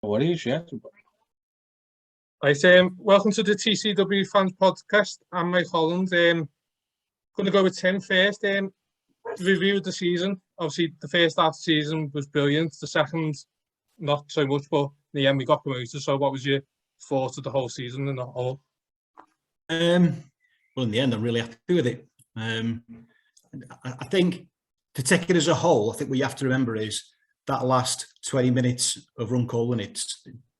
No worries, yeah. Right, welcome to the TCW Fans Podcast. I'm Mike Holland. Going to go with Tim first. Review of the season. Obviously, the first half of the season was brilliant. The second, not so much, but in the end, we got promoted. So what was your thoughts of the whole season and the whole? Well, in the end, I'm really happy with it. I think to take it as a whole, I think what you have to remember is that last 20 minutes of Runcorn it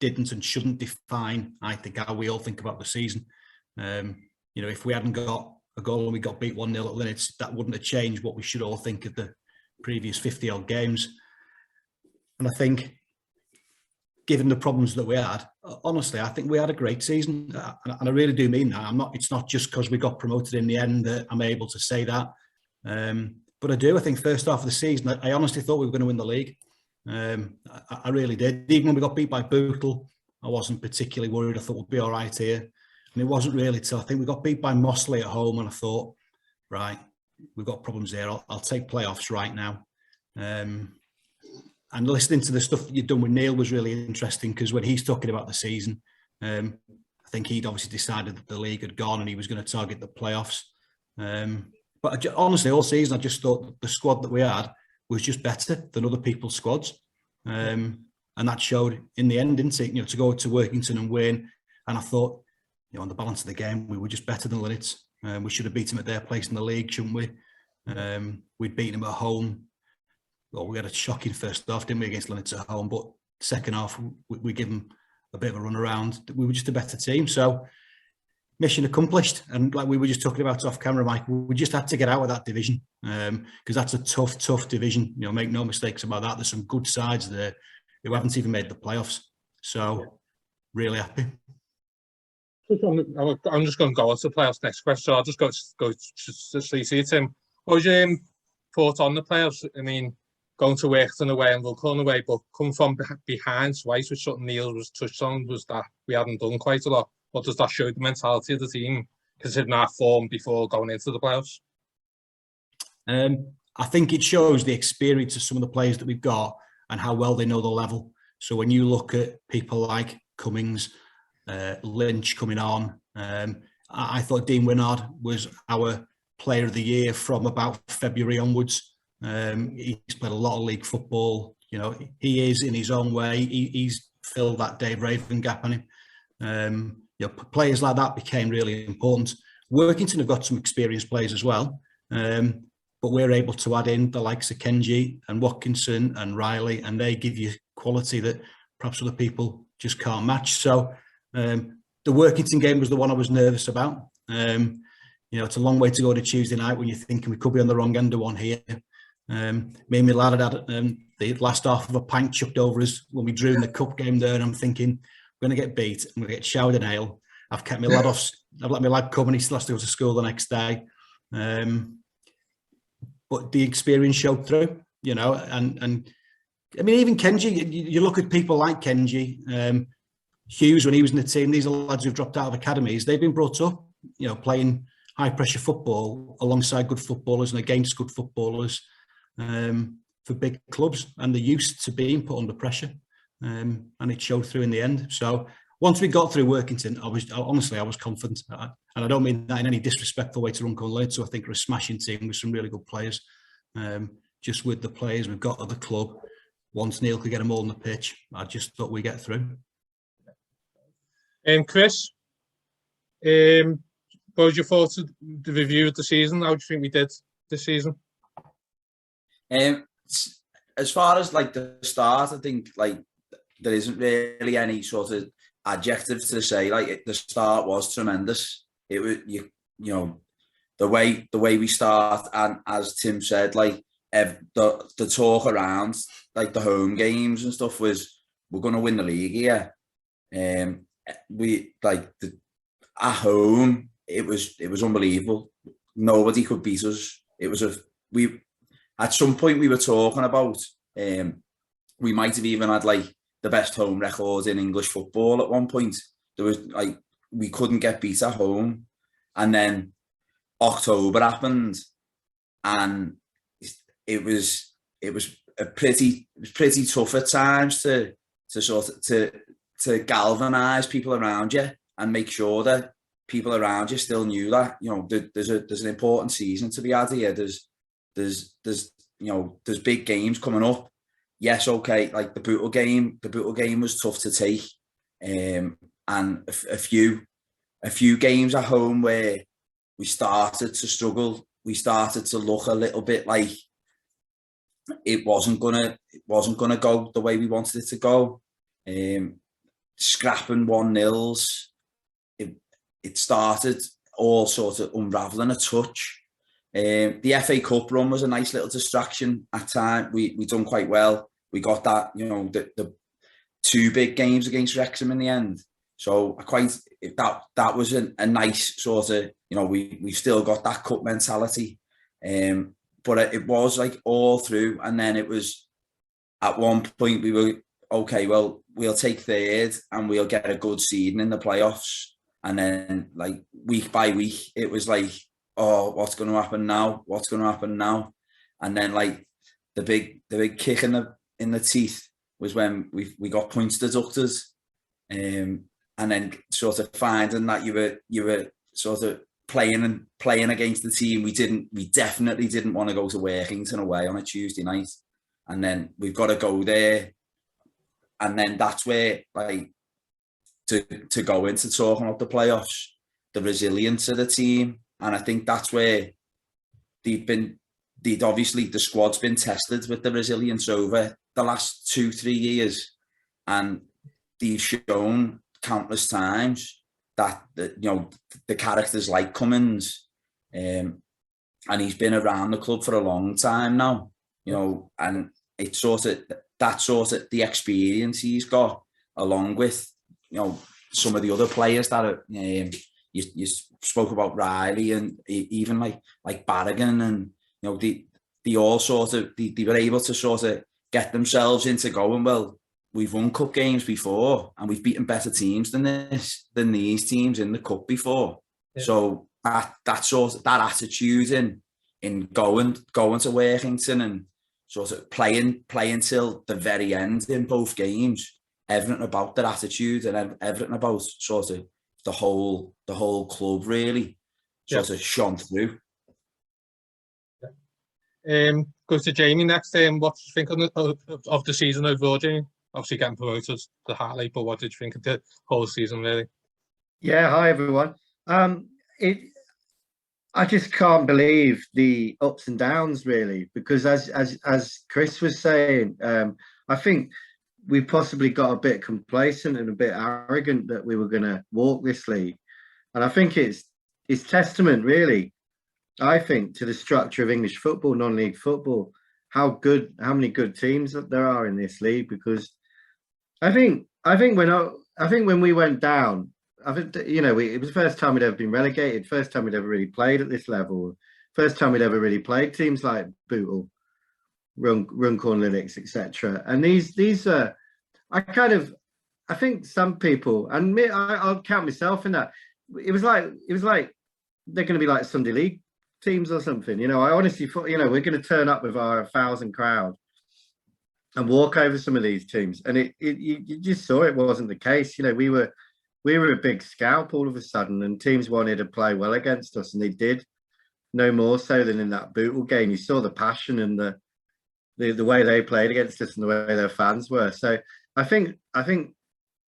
didn't and shouldn't define, I think, how we all think about the season. If we hadn't got a goal and we got beat 1-0 at Linnets, that wouldn't have changed what we should all think of the previous 50-odd games. And I think, given the problems that we had, honestly, I think we had a great season. And I really do mean that. It's not just because we got promoted in the end that I'm able to say that. But I do. I think first half of the season, I honestly thought we were going to win the league. I really did. Even when we got beat by Bootle, I wasn't particularly worried. I thought we'd be all right here. And it wasn't really till I think we got beat by Mossley at home, and I thought, right, we've got problems here. I'll take playoffs right now. And listening to the stuff that you've done with Neil was really interesting, because when he's talking about the season, I think he'd obviously decided that the league had gone and he was going to target the playoffs. But honestly, all season, I just thought that the squad that we had was just better than other people's squads. And that showed in the end, didn't it? To go to Workington and win. And I thought, on the balance of the game, we were just better than Linnets. We should have beaten them at their place in the league, shouldn't we? We'd beaten them at home. Well, we had a shocking first half, didn't we, against Linnets at home? But second half, we give them a bit of a run around. We were just a better team. So mission accomplished. And like we were just talking about off camera, Mike, we just had to get out of that division, because that's a tough division. Make no mistakes about that. There's some good sides there who haven't even made the playoffs. So really happy. I'm just going to go on to the playoffs next question. So I'll just go to CC, Tim. What was your thought on the playoffs? I mean, going to Workington away and Runcorn away, but come from behind twice, which something Neil was touched on, was that we hadn't done quite a lot. What does that show the mentality of the team, considering our form before going into the playoffs? I think it shows the experience of some of the players that we've got and how well they know the level. So when you look at people like Cummings, Lynch coming on, I thought Dean Winnard was our player of the year from about February onwards. He's played a lot of league football. He is in his own way. He's filled that Dave Raven gap on him. Players like that became really important. Workington have got some experienced players as well, but we're able to add in the likes of Kenji and Watkinson and Riley, and they give you quality that perhaps other people just can't match. So the Workington game was the one I was nervous about. It's a long way to go to Tuesday night when you're thinking we could be on the wrong end of one here. Me and my lad had the last half of a pint chucked over us when we drew in the cup game there, and I'm thinking, we're going to get beat, I'm going to get showered in ale. I've kept my lad off, I've let my lad come and he still has to go to school the next day. But the experience showed through, and I mean, even Kenji, you look at people like Kenji, Hughes, when he was in the team, these are lads who've dropped out of academies. They've been brought up, playing high pressure football alongside good footballers and against good footballers for big clubs, and they're used to being put under pressure. And it showed through in the end. So once we got through Workington, I was confident, and I don't mean that in any disrespectful way to Runcorn Leeds. So I think we're a smashing team with some really good players. Just with the players we've got at the club, once Neil could get them all on the pitch, I just thought we'd get through. Chris, what was your thoughts of the review of the season? How do you think we did this season? As far as like the start, I think like there isn't really any sort of adjective to say. Like the start was tremendous. It was the way we start, and as Tim said, like the talk around like the home games and stuff was, we're going to win the league here. We like at home, it was unbelievable. Nobody could beat us. It was at some point we were talking about we might have even had like the best home record in English football at one point. There was like, we couldn't get beat at home, and then October happened, and it was pretty tough at times to to sort of to galvanise people around you and make sure that people around you still knew that, you know, there's an important season to be had here. There's big games coming up. Yes, okay, like the Bootle game was tough to take, and a few games at home where we started to struggle. We started to look a little bit like it wasn't gonna go the way we wanted it to go. Scrapping 1-0s. It started all sort of unravelling a touch. The FA Cup run was a nice little distraction at time. We done quite well. We got that, you know, the 2 big games against Wrexham in the end. So that was a nice sort of, you know, we still got that cup mentality. But it was like all through, and then it was at one point we were okay. Well, we'll take third and we'll get a good seeding in the playoffs. And then, like, week by week, it was like, oh, what's going to happen now? What's going to happen now? And then, like, the big kick in the teeth was when we got points deducted, and then sort of finding that you were sort of playing against the team we definitely didn't want to go to Workington away on a Tuesday night, and then we've got to go there, and then that's where, like, to go into talking about the playoffs, the resilience of the team. And I think that's where obviously the squad's been tested with the resilience over the last 2-3 years, and they've shown countless times that you know, the characters like Cummins, and he's been around the club for a long time now, you know, and it's sort of the experience he's got, along with, you know, some of the other players that are, you spoke about Riley, and even like Barragan, and, you know, they all sort of they were able to sort of get themselves into going, well, we've won cup games before and we've beaten better teams than these teams in the cup before. Yeah. So that sort of that attitude in going to Workington and sort of playing till the very end in both games, everything about their attitude and everything about sort of the whole club really sort of shone through. Goes to Jamie next. What do you think of the season overall, Jamie? Obviously getting promoted to Hartley, but what did you think of the whole season really? Yeah, hi everyone. I just can't believe the ups and downs really, because as Chris was saying, I think we possibly got a bit complacent and a bit arrogant that we were going to walk this league, and I think it's testament really, I think, to the structure of English football, non-league football, how many good teams there are in this league. Because I think when we went down, I think, you know, it was the first time we'd ever been relegated, first time we'd ever really played at this level, first time we'd ever really played teams like Bootle, Runcorn, Linux, etc. And these are, I think some people, and me, I'll count myself in that. It was like they're going to be like Sunday League teams or something. You know, I honestly thought, you know, we're going to turn up with our 1,000 crowd and walk over some of these teams, and you just saw it wasn't the case. You know, we were a big scalp all of a sudden, and teams wanted to play well against us, and they did. No more so than in that Bootle game. You saw the passion and the way they played against us and the way their fans were. So I think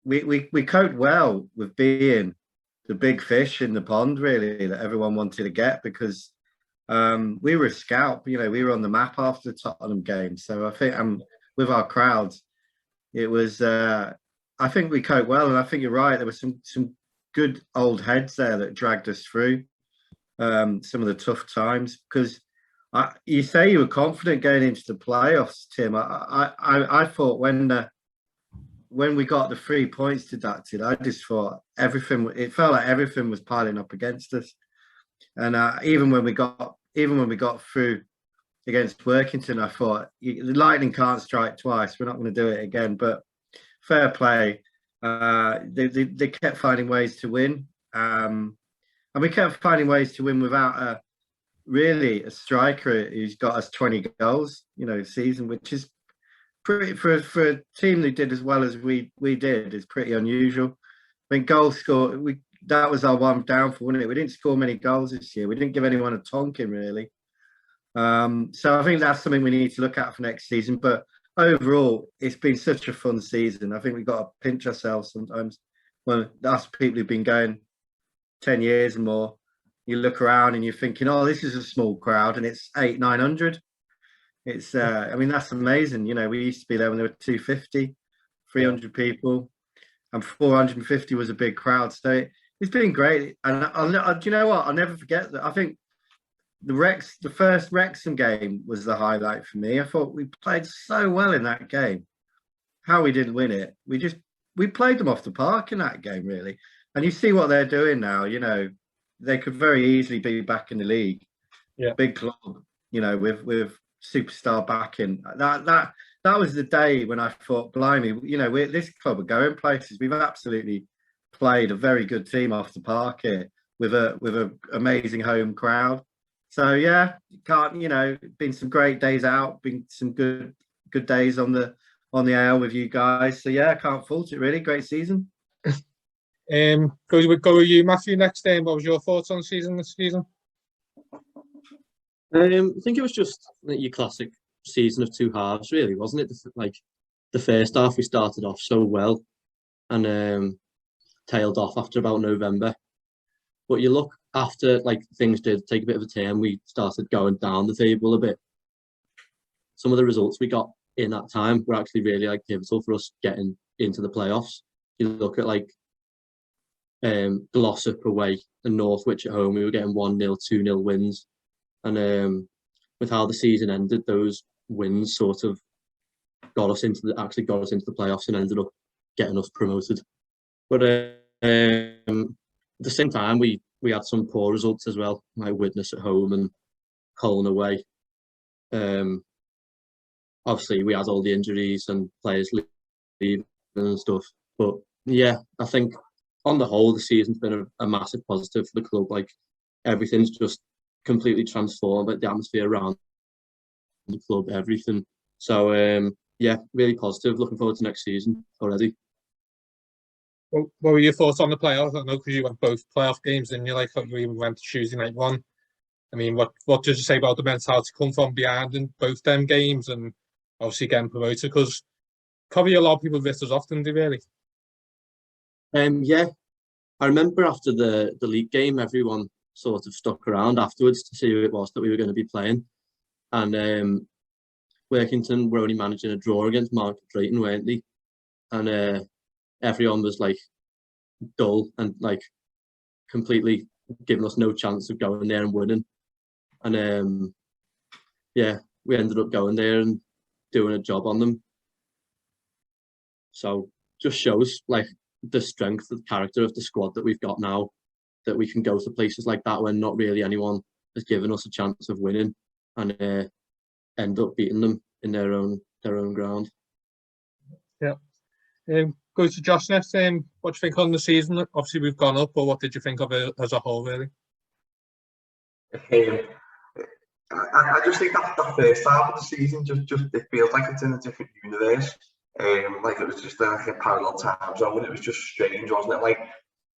we coped well with being the big fish in the pond, really, that everyone wanted to get, because we were a scalp. You know, we were on the map after the Tottenham game. So I think with our crowds, it was. I think we coped well, and I think you're right. There were some good old heads there that dragged us through some of the tough times. Because you say you were confident going into the playoffs, Tim. I thought when we got the 3 points deducted, I just thought it felt like everything was piling up against us. And even when we got through against Workington, I thought the lightning can't strike twice. We're not going to do it again. But fair play. They kept finding ways to win, and we kept finding ways to win without a striker who's got us 20 goals, you know, season, which is pretty for a team that did as well as we did is pretty unusual. I mean, goal score, that was our one downfall, wasn't it? We didn't score many goals this year. We didn't give anyone a tonking, really. So I think that's something we need to look at for next season. But overall, it's been such a fun season. I think we've got to pinch ourselves sometimes. Well, us people who've been going 10 years and more, you look around and you're thinking, oh, this is a small crowd, and it's 800-900. It's, I mean, that's amazing. You know, we used to be there when there were 250, 300 people, and 450 was a big crowd. So it's been great. And do you know what? I'll never forget that. I think the first Wrexham game was the highlight for me. I thought we played so well in that game. How we didn't win it. We played them off the park in that game, really. And you see what they're doing now. You know, they could very easily be back in the league. Yeah. Big club, you know, with superstar backing. That was the day when I thought, blimey, you know, this club are going places. We've absolutely played a very good team off the park here with a amazing home crowd. So yeah, been some great days out, been some good days on the air with you guys. So yeah, I can't fault it really. Great season. Go with you, Matthew, next. What was your thoughts on the season this season? I think it was just your classic season of two halves, really, wasn't it? Like the first half, we started off so well and tailed off after about November. But you look after, like, things did take a bit of a turn, we started going down the table a bit. Some of the results we got in that time were actually really pivotal for us getting into the playoffs. You look at Glossop away and Northwich at home, we were getting 1-0, 2-0 wins. And with how the season ended, those wins sort of got us into the playoffs and ended up getting us promoted. But at the same time, we had some poor results as well, like Widnes at home and Colne away. Obviously, we had all the injuries and players leaving and stuff. But yeah, I think on the whole, the season's been a massive positive for the club. Like, everything's just completely transformed, like the atmosphere around the club, everything. So yeah, really positive. Looking forward to next season already. What were your thoughts on the playoffs? I know because you went both playoff games and you even went to Tuesday night one. I mean, what did you say about the mentality come from behind in both them games and obviously getting promoted? Because probably a lot of people write us off, didn't they, really? Yeah, I remember after the league game, everyone sort of stuck around afterwards to see who it was that we were going to be playing. And Workington were only managing a draw against Market Drayton, weren't they? And everyone was dull and completely giving us no chance of going there and winning. And yeah, we ended up going there and doing a job on them. So just shows the strength, the character of the squad that we've got now, that we can go to places like that when not really anyone has given us a chance of winning and end up beating them in their own ground. Yeah. Go to Josh next. What do you think on the season? Obviously, we've gone up, but what did you think of it as a whole, really? I just think that the first half of the season just it feels like it's in a different universe. It was just a parallel time zone. It was just strange, wasn't it?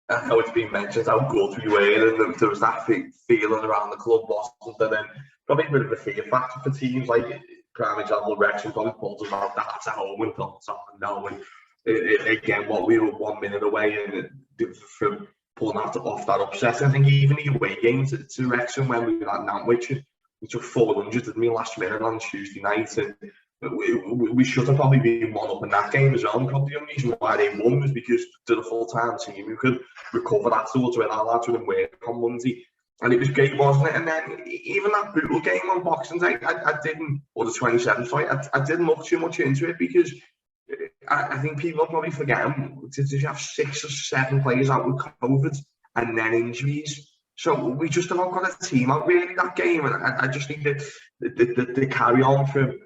I know it's been mentioned how good we were, and there was that feeling around the club, wasn't there? Then probably a bit of a fear factor for teams like prime example Wrexham probably pulled us out that's at home and thought, oh no, and again, what we were 1 minute away and from pulling off that upset. I think even the away games to Wrexham when we were at Nantwich, we took 400 didn't we last minute on Tuesday night, and we should have probably been one up in that game as well. Probably the only reason why they won was because they're a full-time team who could recover afterwards when our lads would work on Monday. And it was great, wasn't it? And then even that brutal game on Boxing Day, I didn't, or the 27th fight, I didn't look too much into it because I think people are probably forgetting, did you have 6 or 7 players out with COVID and then injuries? So we just about got a team out really that game. And I just think that the carry on from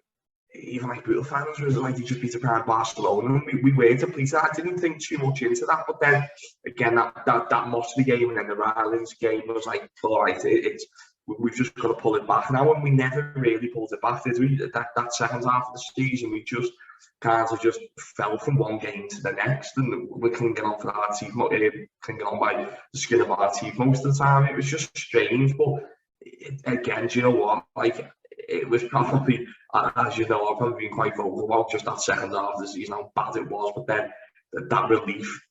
even brutal fans was they just beat a proud Barcelona. We were depleted. I didn't think too much into that. But then again, that Mosley game and then the Rylands game was all right, we've just got to pull it back now, and we never really pulled it back, did we? That second half of the season, we just kind of just fell from one game to the next, and we couldn't get on for our teeth, couldn't get on by the skin of our teeth most of the time. It was just strange, but again, do you know what? Like, it was probably, as you know, I've probably been quite vocal about just that second half of the season, how bad it was, but then that relief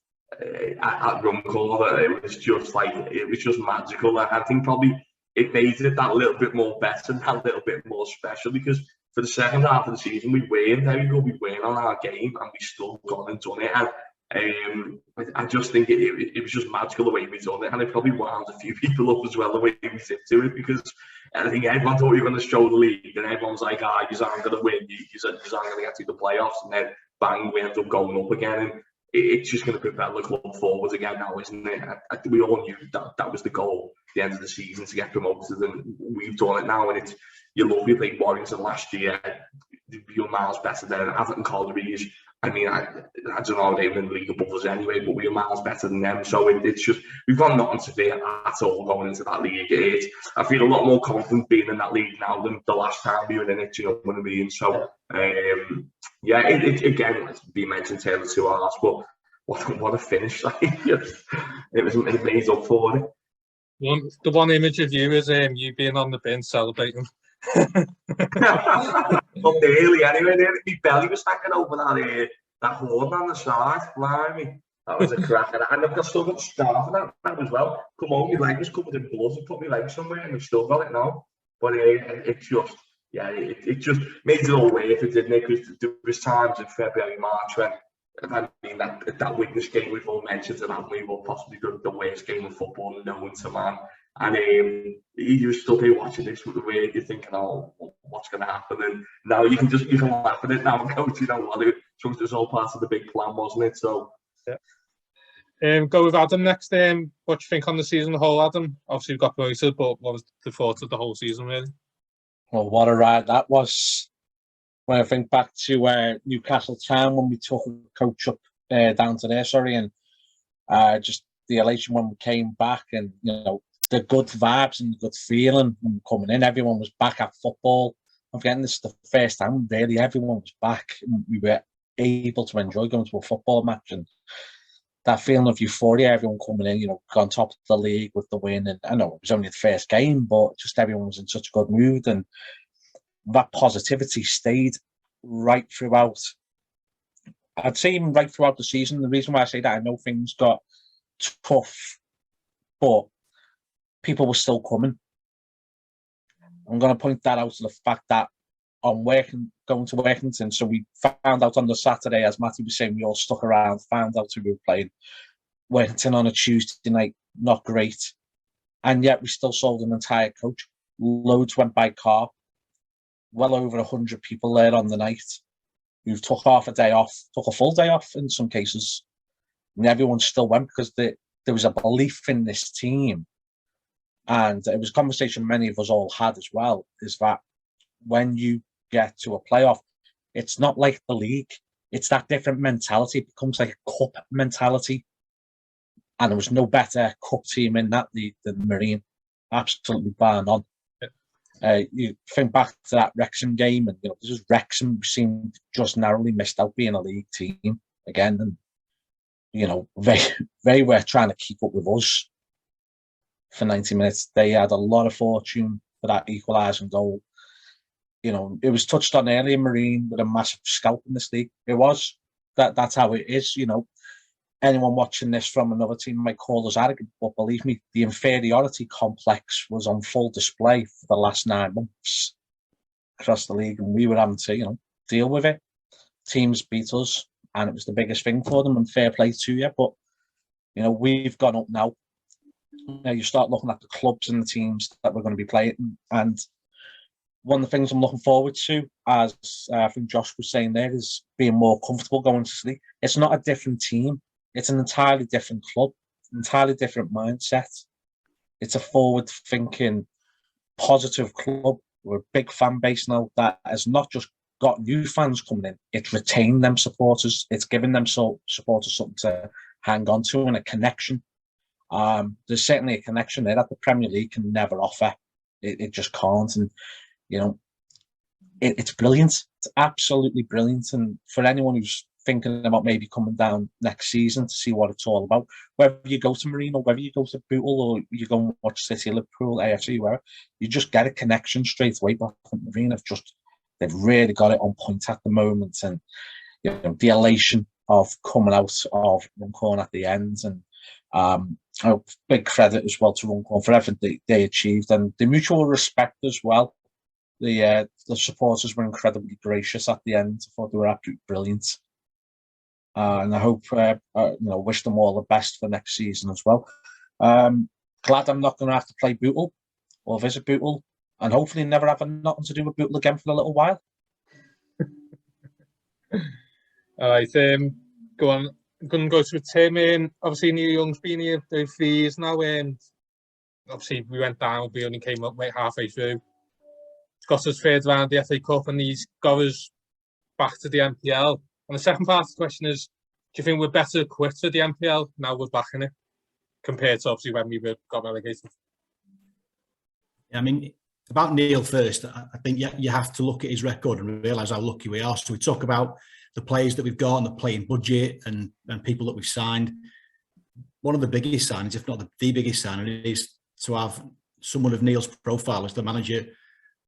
at Runcorn, it was just like, it was just magical. I think probably it made it that little bit more better, that little bit more special, because for the second half of the season, we weren't very good, we weren't on our game, and we still gone and done it. And I just think it was just magical the way we done it, and it probably wound a few people up as well the way we did to it, because I think everyone thought we were going to show the league, and everyone's like, you aren't going to win, you aren't going to get to the playoffs, and then bang, we end up going up again, and it's just going to propel the club forward again now, isn't it? We all knew that was the goal at the end of the season, to get promoted, and we've done it now, and it's, you love, we played Warrington last year, you're miles better than Atherton Colliery. I mean, I don't know, they were in the league above us anyway, but we were miles better than them. So it's just, we've got nothing to fear at all going into that league. I feel a lot more confident being in that league now than the last time we were in it, you know what I mean? So, yeah, again, it's been mentioned Taylor of two halves, but what a finish. Like, it made up for it. The one image of you is you being on the bench celebrating. Well, nearly anyway. My belly was hanging over that horn on the side. Blimey, that was a crack. And I've still got scarf and that as well. Come on, my leg was covered in blood. I put my leg somewhere, and I've still got it now. But it just, yeah, it just made it all worth it, didn't it? Because there was times in February, March when, I mean, that witness game we've all mentioned, and haven't we, will possibly be the worst game of football known to man. And you were still here watching this with the way you're thinking, oh, what's going to happen? And now you can laugh at it now and go, you know what, it was all part of the big plan, wasn't it? So, yeah. Go with Adam next. What do you think on the season as a whole, Adam? Obviously, you've got promoted, but what was the thoughts of the whole season, really? Well, what a ride that was. When I think back to Newcastle Town, when we took a coach up down to there, and just the elation when we came back, and, you know, the good vibes and the good feeling when coming in. Everyone was back at football. I'm forgetting this is the first time really everyone was back, and we were able to enjoy going to a football match, and that feeling of euphoria, everyone coming in, you know, on top of the league with the win. And I know it was only the first game, but just everyone was in such a good mood, and that positivity stayed right throughout. I'd say even right throughout the season. The reason why I say that, I know things got tough, but people were still coming. I'm going to point that out to the fact that going to Workington, so we found out on the Saturday, as Matty was saying, we all stuck around, found out who we were playing. Workington on a Tuesday night, not great. And yet we still sold an entire coach. Loads went by car. Well over 100 people there on the night who took half a day off, took a full day off in some cases. And everyone still went because there was a belief in this team. And it was a conversation many of us all had as well, is that when you get to a playoff, it's not like the league. It's that different mentality. It becomes like a cup mentality. And there was no better cup team in that league than Marine. Absolutely bang on. You think back to that Wrexham game, and, you know, this is Wrexham seemed just narrowly missed out being a league team again. And, you know, they were trying to keep up with us for 90 minutes. They had a lot of fortune for that equalising goal. You know, it was touched on earlier, Marine with a massive scalp in this league. It was. That's how it is, you know. Anyone watching this from another team might call us arrogant, but believe me, the inferiority complex was on full display for the last 9 months across the league, and we were having to, you know, deal with it. Teams beat us, and it was the biggest thing for them, and fair play to you. But, you know, we've gone up now. Now you start looking at the clubs and the teams that we're going to be playing, and one of the things I'm looking forward to, as I think Josh was saying there, is being more comfortable going to sleep. It's not a different team. It's an entirely different club, entirely different mindset. It's a forward-thinking, positive club. We're a big fan base now that has not just got new fans coming in, it's retained them supporters. It's given them supporters something to hang on to, and a connection. There's certainly a connection there that the Premier League can never offer. it just can't. And you know, it's brilliant. It's absolutely brilliant. And for anyone who's thinking about maybe coming down next season to see what it's all about, whether you go to Marine or whether you go to Bootle or you go and watch City, Liverpool, AFC, wherever, you just get a connection straight away. But Marine they've really got it on point at the moment, and you know, the elation of coming out of Runcorn at the end, and big credit as well to Runcorn for everything they achieved, and the mutual respect as well. The supporters were incredibly gracious at the end. I thought they were absolutely brilliant. And I hope, wish them all the best for next season as well. Glad I'm not going to have to play Bootle or visit Bootle, and hopefully never have nothing to do with Bootle again for a little while. All right, go on. I'm going to go to Tim. Obviously, Neil Young's been here 3 years now, and obviously we went down. We only came up halfway through. He's got us third round the FA Cup, and he's got us back to the NPL. And the second part of the question is, do you think we're better equipped for the NPL now we're back in it, compared to obviously when we got relegated? I mean, about Neil first, I think you have to look at his record and realise how lucky we are. So we talk about the players that we've got and the playing budget and people that we've signed. One of the biggest signings, if not the biggest signing, is to have someone of Neil's profile as the manager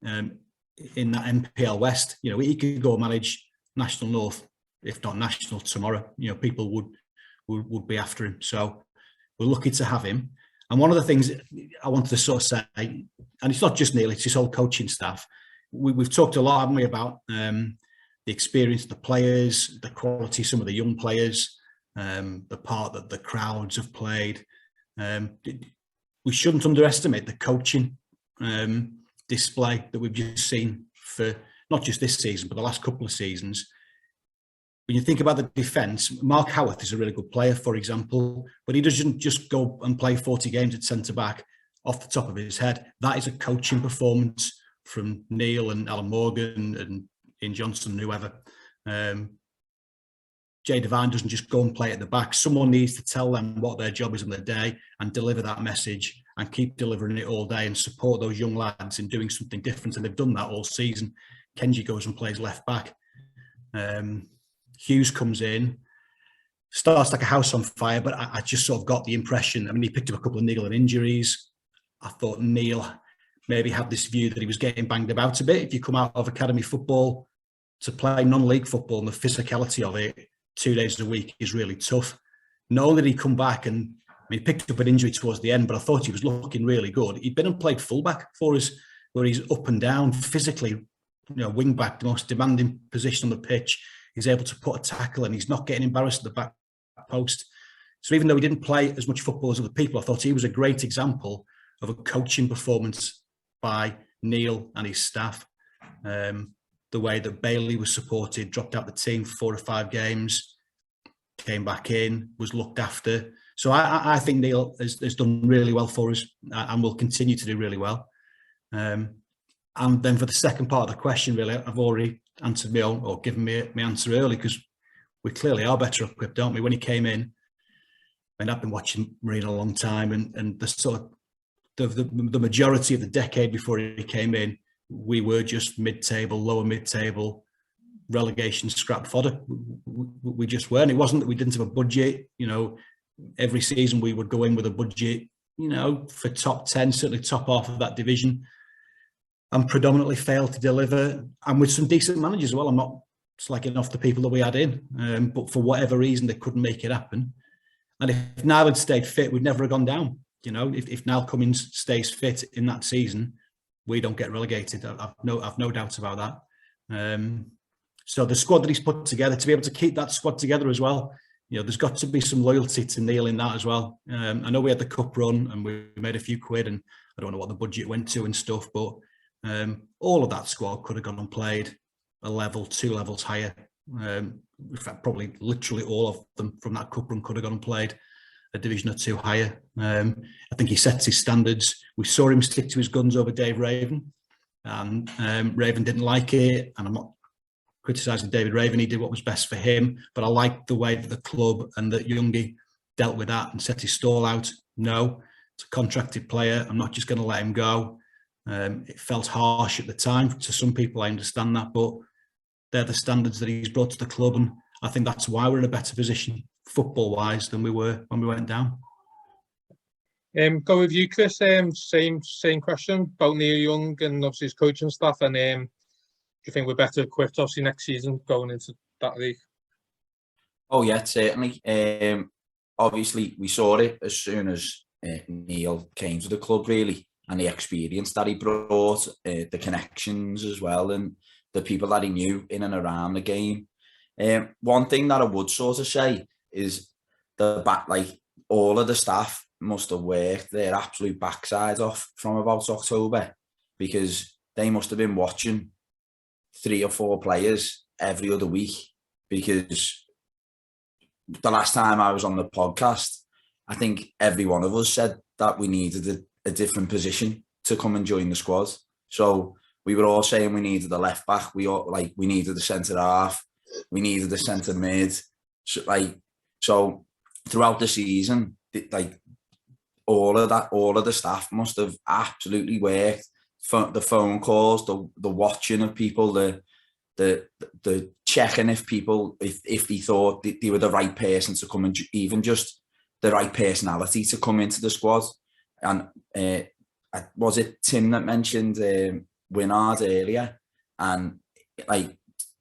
in that NPL West. You know, he could go manage National North, if not national, tomorrow. You know, people would be after him. So we're lucky to have him. And one of the things I wanted to sort of say, and it's not just Neil, it's his whole coaching staff. We've talked a lot, haven't we, about the experience of the players, the quality of some of the young players, the part that the crowds have played. We shouldn't underestimate the coaching display that we've just seen for not just this season, but the last couple of seasons. When you think about the defence, Mark Howarth is a really good player, for example, but he doesn't just go and play 40 games at centre-back off the top of his head. That is a coaching performance from Neil and Alan Morgan and Ian Johnson and whoever. Jay Devine doesn't just go and play at the back. Someone needs to tell them what their job is on the day and deliver that message and keep delivering it all day and support those young lads in doing something different. And they've done that all season. Kenji goes and plays left back. Hughes comes in, starts like a house on fire, but I just sort of got the impression, I mean, he picked up a couple of niggling injuries. I thought Neil maybe had this view that he was getting banged about a bit. If you come out of academy football to play non-league football, and the physicality of it 2 days a week is really tough. Not only did he come back and he picked up an injury towards the end, but I thought he was looking really good. He'd been and played fullback for us, where he's up and down physically, you know, wing back, the most demanding position on the pitch. He's able to put a tackle and he's not getting embarrassed at the back post. So even though he didn't play as much football as other people, I thought he was a great example of a coaching performance by Neil and his staff. The way that Bailey was supported, dropped out the team for 4 or 5 games, came back in, was looked after. So I think Neil has done really well for us and will continue to do really well. And then for the second part of the question, really, I've already answered me own, or given me my answer early, because we clearly are better equipped, aren't we? When he came in, and I've been watching Marine a long time, and the sort of the majority of the decade before he came in, we were just mid-table, lower mid-table, relegation scrap fodder. We just weren't. It wasn't that we didn't have a budget. You know, every season we would go in with a budget, you know, for top 10, certainly top half of that division, and predominantly failed to deliver, and with some decent managers as well. I'm not slacking off the people that we had in, but for whatever reason, they couldn't make it happen. And if Niall had stayed fit, we'd never have gone down. You know, if Niall Cummins stays fit in that season, we don't get relegated. I've no doubt about that. So the squad that he's put together, to be able to keep that squad together as well, you know, there's got to be some loyalty to Neil in that as well. I know we had the cup run and we made a few quid, and I don't know what the budget went to and stuff, but all of that squad could have gone and played a level, 2 levels higher. In fact, probably literally all of them from that cup run could have gone and played a division or 2 higher. I think he sets his standards. We saw him stick to his guns over Dave Raven, and Raven didn't like it. And I'm not criticising David Raven. He did what was best for him, but I liked the way that the club and that Youngie dealt with that and set his stall out. No, it's a contracted player. I'm not just going to let him go. It felt harsh at the time. To some people, I understand that, but they're the standards that he's brought to the club, and I think that's why we're in a better position football-wise than we were when we went down. Go with you, Chris. Same question about Neil Young and obviously his coaching staff, and do you think we're better equipped obviously next season going into that league? Oh yeah, certainly. Obviously, we saw it as soon as Neil came to the club, really, and the experience that he brought, the connections as well, and the people that he knew in and around the game. One thing that I would sort of say is all of the staff must have worked their absolute backsides off from about October, because they must have been watching 3 or 4 players every other week, because the last time I was on the podcast, I think every one of us said that we needed a different position to come and join the squad. So we were all saying we needed a left back, we needed a centre half, we needed a centre mid. So throughout the season, all of the staff must have absolutely worked. The phone calls, the watching of people, the checking if they thought they were the right person to come, and even just the right personality to come into the squad. And was it Tim that mentioned Winard earlier? And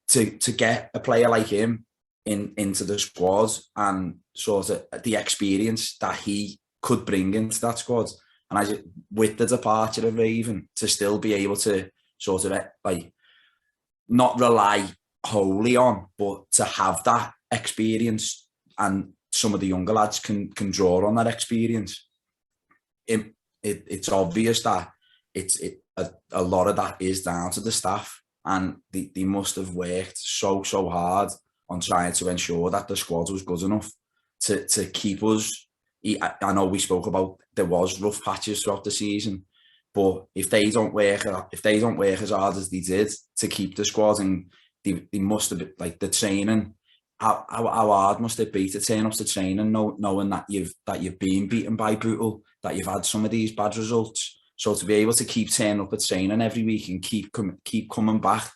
to get a player like him into the squad, and sort of the experience that he could bring into that squad, and with the departure of Raven, to still be able to sort of not rely wholly on, but to have that experience, and some of the younger lads can draw on that experience. It's obvious that a lot of that is down to the staff, and they must have worked so hard on trying to ensure that the squad was good enough to keep us. I know we spoke about there was rough patches throughout the season, but if they don't work as hard as they did to keep the squad, and they must have, the training, how hard must it be to turn up to training knowing that you've been beaten by Bootle, that you've had some of these bad results. So to be able to keep turning up at training every week and keep coming back,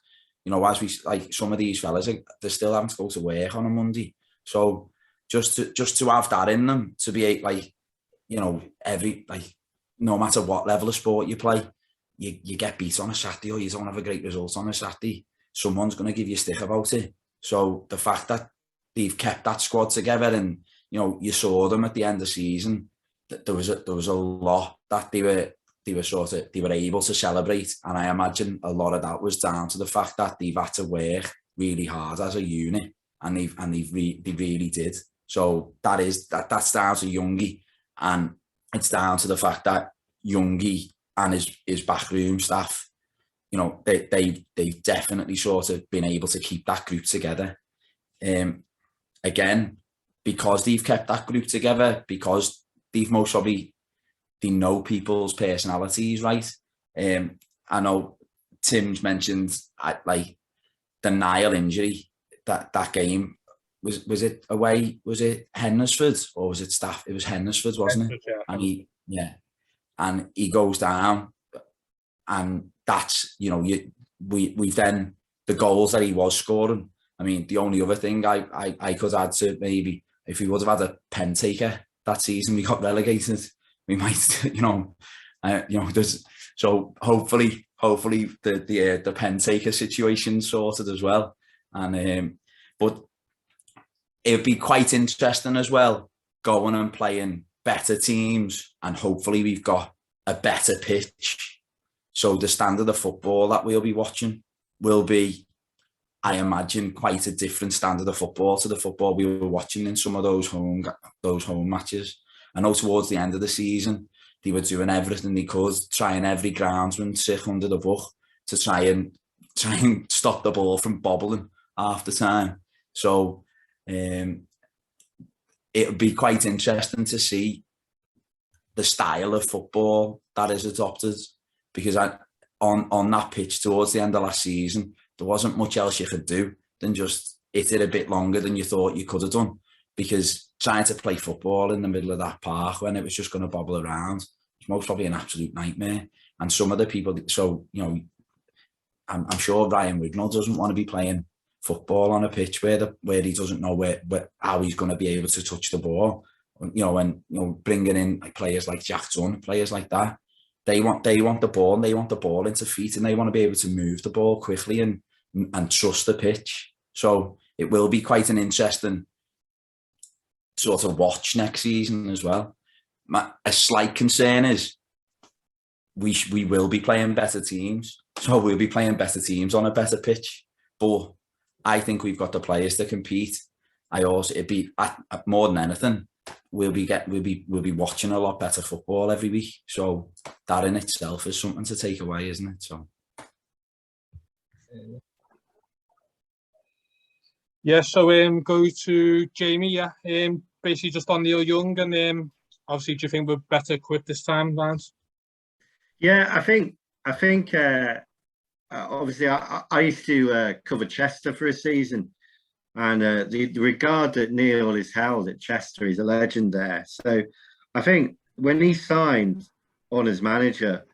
as we some of these fellas, they're still having to go to work on a Monday. So just to have that in them, to be no matter what level of sport you play, you get beat on a Saturday, or you don't have a great result on a Saturday, someone's going to give you a stick about it. So the fact that they've kept that squad together, and you saw them at the end of the season, that there was a lot that they were able to celebrate, and I imagine a lot of that was down to the fact that they've had to work really hard as a unit, and they really did. So that's down to Youngie, and it's down to the fact that Youngie and his backroom staff, they've definitely sort of been able to keep that group together. Again, because they've kept that group together, because they've most probably, they know people's personalities, right? I know Tim's mentioned the Niall injury, that game. Was it away? Was it Hendersford or was it Staff? It was Hendersford, wasn't it? Yeah. And he goes down, and that's we've then the goals that he was scoring. I mean, the only other thing I could add to, maybe if we would have had a pen taker that season, we got relegated. We might, so hopefully the pen taker situation sorted as well. And but it'd be quite interesting as well, going and playing better teams, and hopefully we've got a better pitch. So the standard of football that we'll be watching will be, I imagine, quite a different standard of football to the football we were watching in some of those home matches. I know towards the end of the season, they were doing everything they could, trying every groundsman sick under the book to try and stop the ball from bobbling half the time. So it would be quite interesting to see the style of football that is adopted, because on that pitch towards the end of last season, there wasn't much else you could do than just hit it a bit longer than you thought you could have done, because trying to play football in the middle of that park when it was just going to bobble around was most probably an absolute nightmare. And some of the people, so, you know, I'm sure Ryan Wignall doesn't want to be playing football on a pitch where he doesn't know how he's going to be able to touch the ball. You know, and, you know, bringing in like players like Jack Dunn, players like that, they want the ball, and they want the ball into feet, and they want to be able to move the ball quickly and trust the pitch. So it will be quite an interesting sort of watch next season as well. A slight concern is we will be playing better teams. So we'll be playing better teams on a better pitch. But I think we've got the players to compete. It'd be more than anything, we'll be watching a lot better football every week. So that in itself is something to take away, isn't it? So yeah, so go to Jamie. Yeah, basically just on Neil Young, and obviously, do you think we're better equipped this time, Lance? Yeah, I think obviously I used to cover Chester for a season, and the regard that Neil is held at Chester, he's a legend there. So I think when he signed on as manager,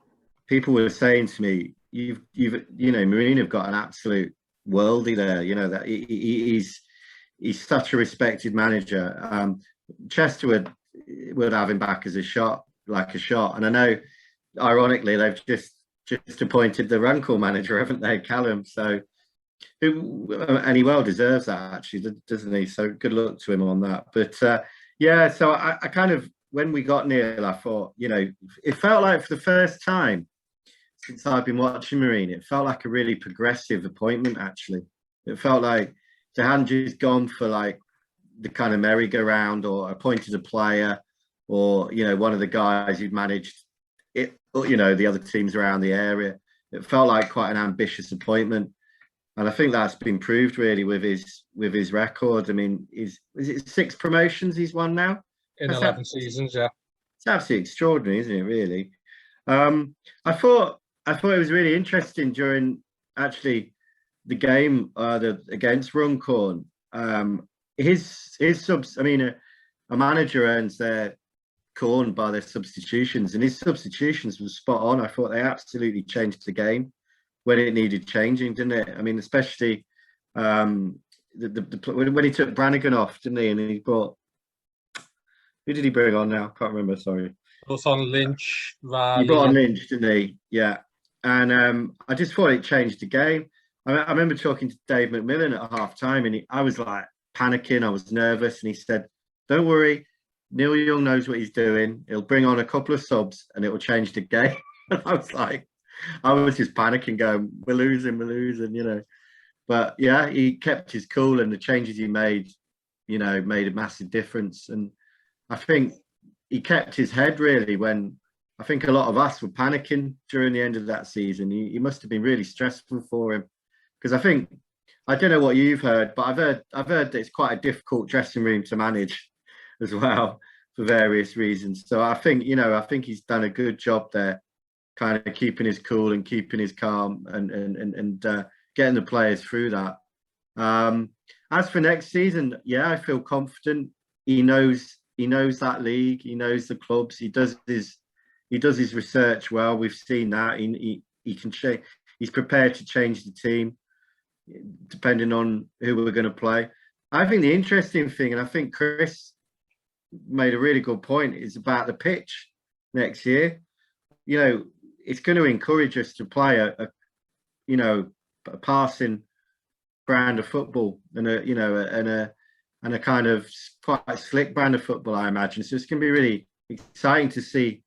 people were saying to me, "You've you know, Marine have got an absolute worldie there. You know that he's such a respected manager." Chester would have him back as a shot, and I know, ironically, they've just appointed the Runcorn manager, haven't they, Callum? So, and he well deserves that, actually, doesn't he? So good luck to him on that. But yeah, so I kind of, when we got Neil, I thought, you know, it felt like for the first time since I've been watching Marine, it felt like a really progressive appointment, actually. It felt like they hadn't just gone for like the kind of merry-go-round or appointed a player or, you know, one of the guys who'd managed it, you know, the other teams around the area. It felt like quite an ambitious appointment, and I think that's been proved really with his record. I mean, is it 6 promotions he's won now in 11 seasons? Yeah, it's absolutely extraordinary, isn't it? Really. I thought it was really interesting during actually the game against Runcorn. His subs. I mean, a manager earns their corn by their substitutions, and his substitutions were spot on. I thought they absolutely changed the game when it needed changing, didn't it? I mean, especially when he took Brannigan off, didn't he? And he brought, who did he bring on now? Can't remember. Sorry. Brought on Lynch. He brought on Lynch, didn't he? Yeah. And I just thought it changed the game. I remember talking to Dave McMillan at half time, and I was like panicking. I was nervous, and he said, "Don't worry. Neil Young knows what he's doing. He'll bring on a couple of subs and it will change the game." And I was just panicking, going, we're losing, you know. But yeah, he kept his cool, and the changes he made, you know, made a massive difference. And I think he kept his head really when I think a lot of us were panicking during the end of that season. He must have been really stressful for him, because I don't know what you've heard, but I've heard that it's quite a difficult dressing room to manage as well for various reasons. So I think he's done a good job there, kind of keeping his cool and keeping his calm and getting the players through that. As for next season, yeah, I feel confident. He knows that league. He knows the clubs. He does his research well. We've seen that. He can change. He's prepared to change the team depending on who we're going to play. I think the interesting thing, and I think Chris made a really good point, is about the pitch next year. You know, it's going to encourage us to play a passing brand of football and a kind of quite slick brand of football, I imagine. So it's going to be really exciting to see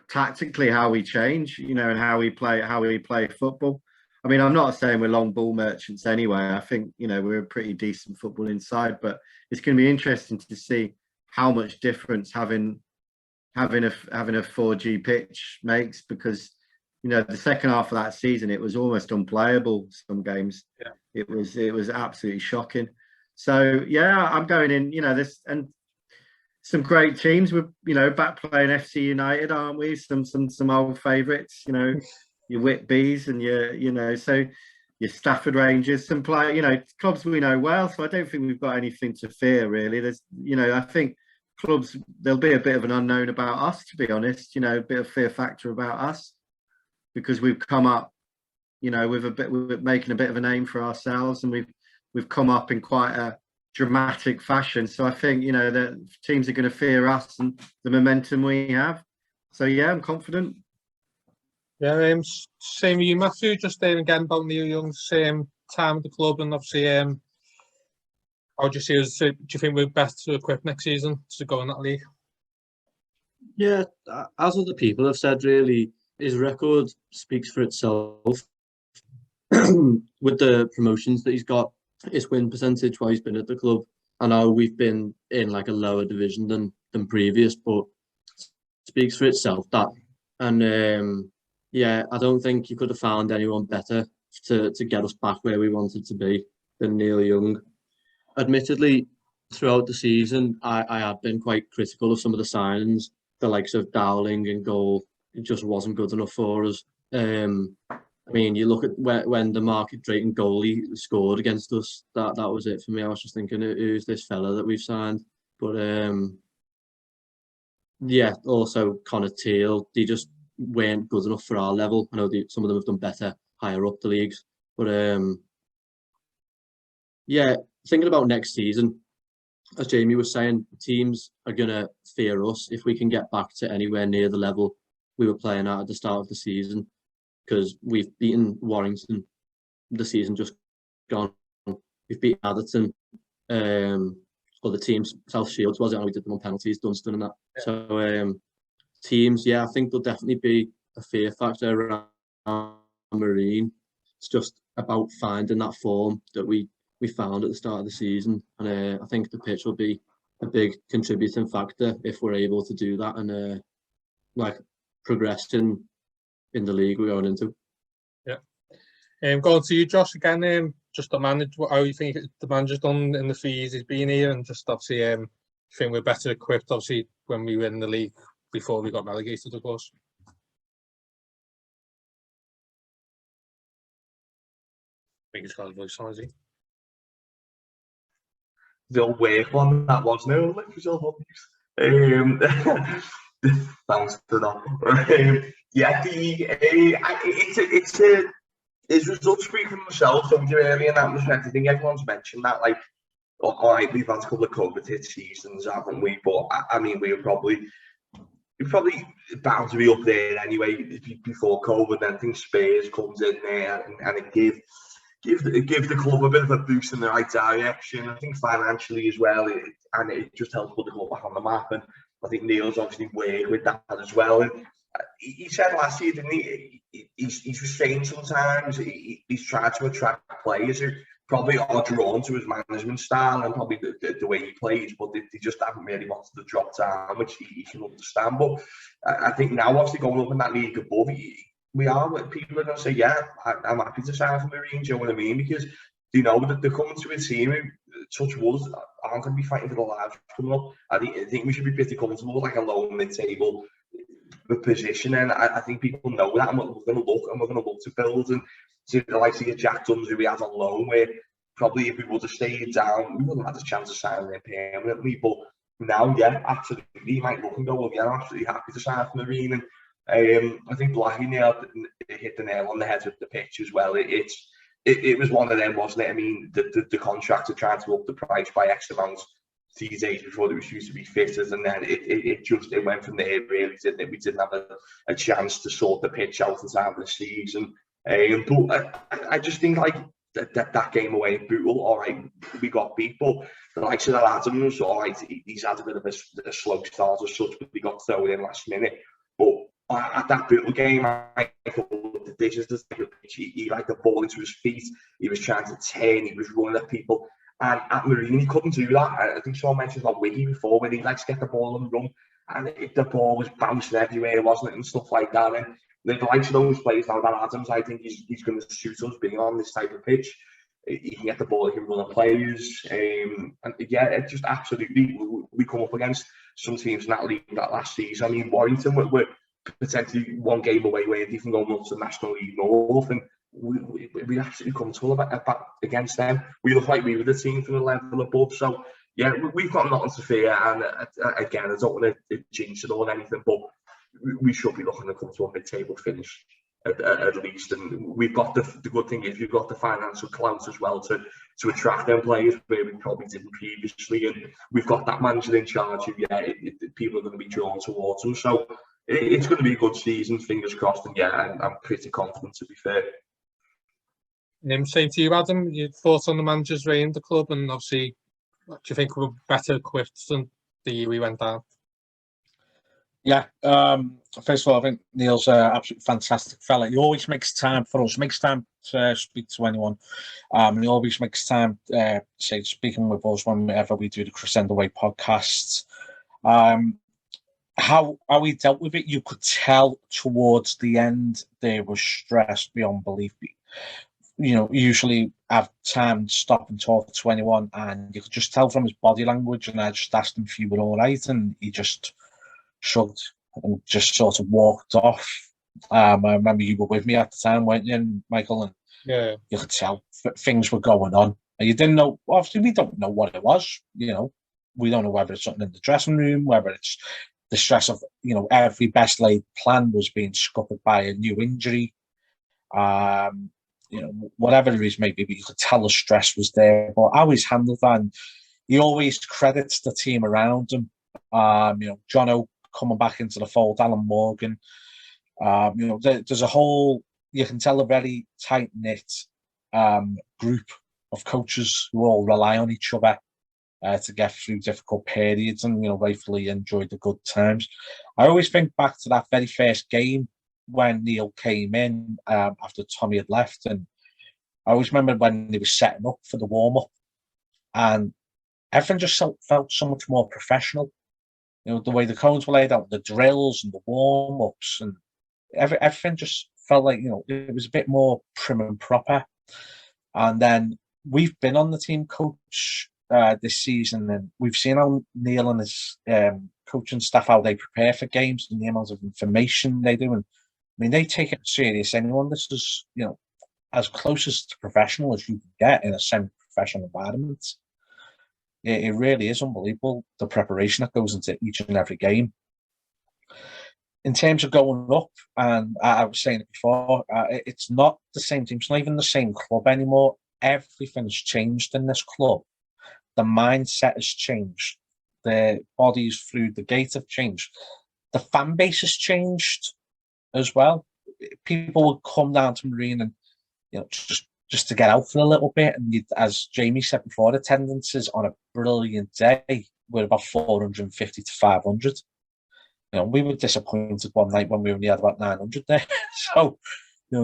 tactically how we change, you know, and how we play football. I mean, I'm not saying we're long ball merchants anyway. I think, you know, we're a pretty decent football inside, but it's going to be interesting to see how much difference having a 4G pitch makes, because, you know, the second half of that season, it was almost unplayable. Some games, yeah. It was absolutely shocking. So yeah, I'm going in. You know, this and some great teams. We're, you know, back playing FC United, aren't we? Some old favourites. You know, your Whitbees and your Stafford Rangers. Some clubs we know well. So I don't think we've got anything to fear really. There's, you know, I think clubs, there'll be a bit of an unknown about us, to be honest. You know, a bit of fear factor about us. because we've come up, we're making a bit of a name for ourselves, and we've come up in quite a dramatic fashion. So I think, the teams are going to fear us and the momentum we have. So yeah, I'm confident. Yeah, same with you, Matthew. Just again about Neil Young's time at the club, and obviously, how do you see us? Do you think we're best equipped next season to go in that league? Yeah, as other people have said, really, his record speaks for itself. With the promotions that he's got, his win percentage while he's been at the club. I know we've been in like a lower division than previous, but it speaks for itself, that. And yeah, I don't think you could have found anyone better to get us back where we wanted to be than Neil Young. Admittedly, throughout the season, I have been quite critical of some of the signings, the likes of Dowling and goal. It just wasn't good enough for us. I mean, you look at when the Market Drayton goalie scored against us, that was it for me. I was just thinking, who's this fella that we've signed? But yeah, also Connor Teal, they just weren't good enough for our level. I know some of them have done better higher up the leagues. But yeah, thinking about next season, as Jamie was saying, teams are going to fear us if we can get back to anywhere near the level we were playing at the start of the season, because we've beaten Warrington the season just gone. We've beaten Atherton, other teams, South Shields, was it? We did them on penalties, Dunstan and that. Yeah. So teams, yeah, I think there'll definitely be a fear factor around Marine. It's just about finding that form that we found at the start of the season, and I think the pitch will be a big contributing factor if we're able to do that and like progressing in the league we're going into. Yeah. Going to you, Josh, again, just the manager, how you think the manager's done in the 3 years he's been here, and just obviously I think we're better equipped obviously when we were in the league before we got relegated, of course. I think he's got a voice on, is he? The old work one that was no, like yourself on thanks to that. Yeah, his results speak for themselves, don't you, really, in that respect? I think everyone's mentioned that, like, all right, we've had a couple of COVID hit seasons, haven't we? But I mean, we're probably bound to be up there anyway before COVID. Then I think Spurs comes in there and it give the club a bit of a boost in the right direction. I think financially as well, it just helps put the club back on the map. And I think Neil's obviously worked with that as well. And he said last year, didn't he? He's restrained sometimes. He's tried to attract players who probably are drawn to his management style and probably the way he plays, but they just haven't really wanted to drop down, which he can understand. But I think now, obviously, going up in that league above, people are going to say, yeah, I'm happy to sign for Marine, do you know what I mean? Because you know that they're coming to a team who, touch wood, aren't going to be fighting for the lives coming up. I think we should be pretty comfortable with like a low mid-table position, and I think people know that, and we're going to look to build and see the likes of Jack Duns, who we had on loan, where probably if we would have stayed down, we wouldn't have had a chance of signing him permanently. But now, yeah, absolutely, he might look and go, well, yeah, I'm absolutely happy to sign for Marine. And I think Blackie hit the nail on the head with the pitch as well. It was one of them, wasn't it? I mean, the contractor tried to up the price by X amount these days before it was used to be fitted, and then it went from there, really, didn't it? We didn't have a chance to sort the pitch out in time for the season. But I just think like that game away in Bootle, all right, we got beat, but the likes of the Adams, all right, he's had a bit of a slow start as such, but he got thrown in last minute. But at that Bootle game, I thought the dishes, he like the ball into his feet, he was trying to turn, he was running at people. And at Marine, he couldn't do that. I think someone mentioned about Wiggy before, when he likes to get the ball and run, and the ball was bouncing everywhere, wasn't it, and stuff like that. And the likes of those players now, that Adams, I think he's going to suit us being on this type of pitch. He can get the ball, he can run at players. And yeah, it just absolutely, we come up against some teams in that league that last season. I mean, Warrington were potentially one game away where they can go up to the National League North, and we absolutely comfortable about against them. We look like we were the team from the level above. So yeah, we've got nothing to fear. And again, I don't want to jinx it or anything, but we should be looking to come to a mid-table finish. at least. And we've got the good thing is we've got the financial clout as well to attract them players where we probably didn't previously. And we've got that manager in charge who, people are going to be drawn towards them. So it's going to be a good season, fingers crossed. And I'm pretty confident, to be fair. Same to you, Adam. Your thoughts on the manager's reign of the club, and obviously, do you think we're better equipped than the year we went down? Yeah, first of all, I think Neil's an absolutely fantastic fella. He always makes time for us, makes time to speak to anyone. He always makes time, say, speaking with us whenever we do the Crescendo Way podcasts. How he dealt with it, you could tell towards the end there was stress beyond belief. Usually have time to stop and talk to anyone, and you could just tell from his body language. And I just asked him if you were all right, and he just shrugged and just sort of walked off. I remember you were with me at the time, weren't you, Michael? And you could tell things were going on. And you didn't know, obviously, we don't know what it was. We don't know whether it's something in the dressing room, whether it's the stress of, every best laid plan was being scuppered by a new injury. Whatever it is, maybe, but you could tell the stress was there. But how he's handled that, and he always credits the team around him. Jono coming back into the fold, Alan Morgan. There's a whole, you can tell, a very tight-knit group of coaches who all rely on each other to get through difficult periods and, rightfully enjoy the good times. I always think back to that very first game when Neil came in after Tommy had left, and I always remember when they were setting up for the warm-up, and everything just felt so much more professional. The way the cones were laid out, the drills and the warm-ups, and everything just felt like, it was a bit more prim and proper. And then we've been on the team coach this season, and we've seen how Neil and his coaching staff, how they prepare for games and the amount of information they do. And they take it serious. Anyone, this is, as close as to professional as you can get in a semi-professional environment. It really is unbelievable, the preparation that goes into each and every game. In terms of going up, and I was saying it before, it's not the same team. It's not even the same club anymore. Everything's changed in this club. The mindset has changed. The bodies through the gate have changed. The fan base has changed as well. People would come down to Marine and, just to get out for a little bit. And as Jamie said before, attendances on a brilliant day were about 450 to 500. We were disappointed one night when we only had about 900 there. So,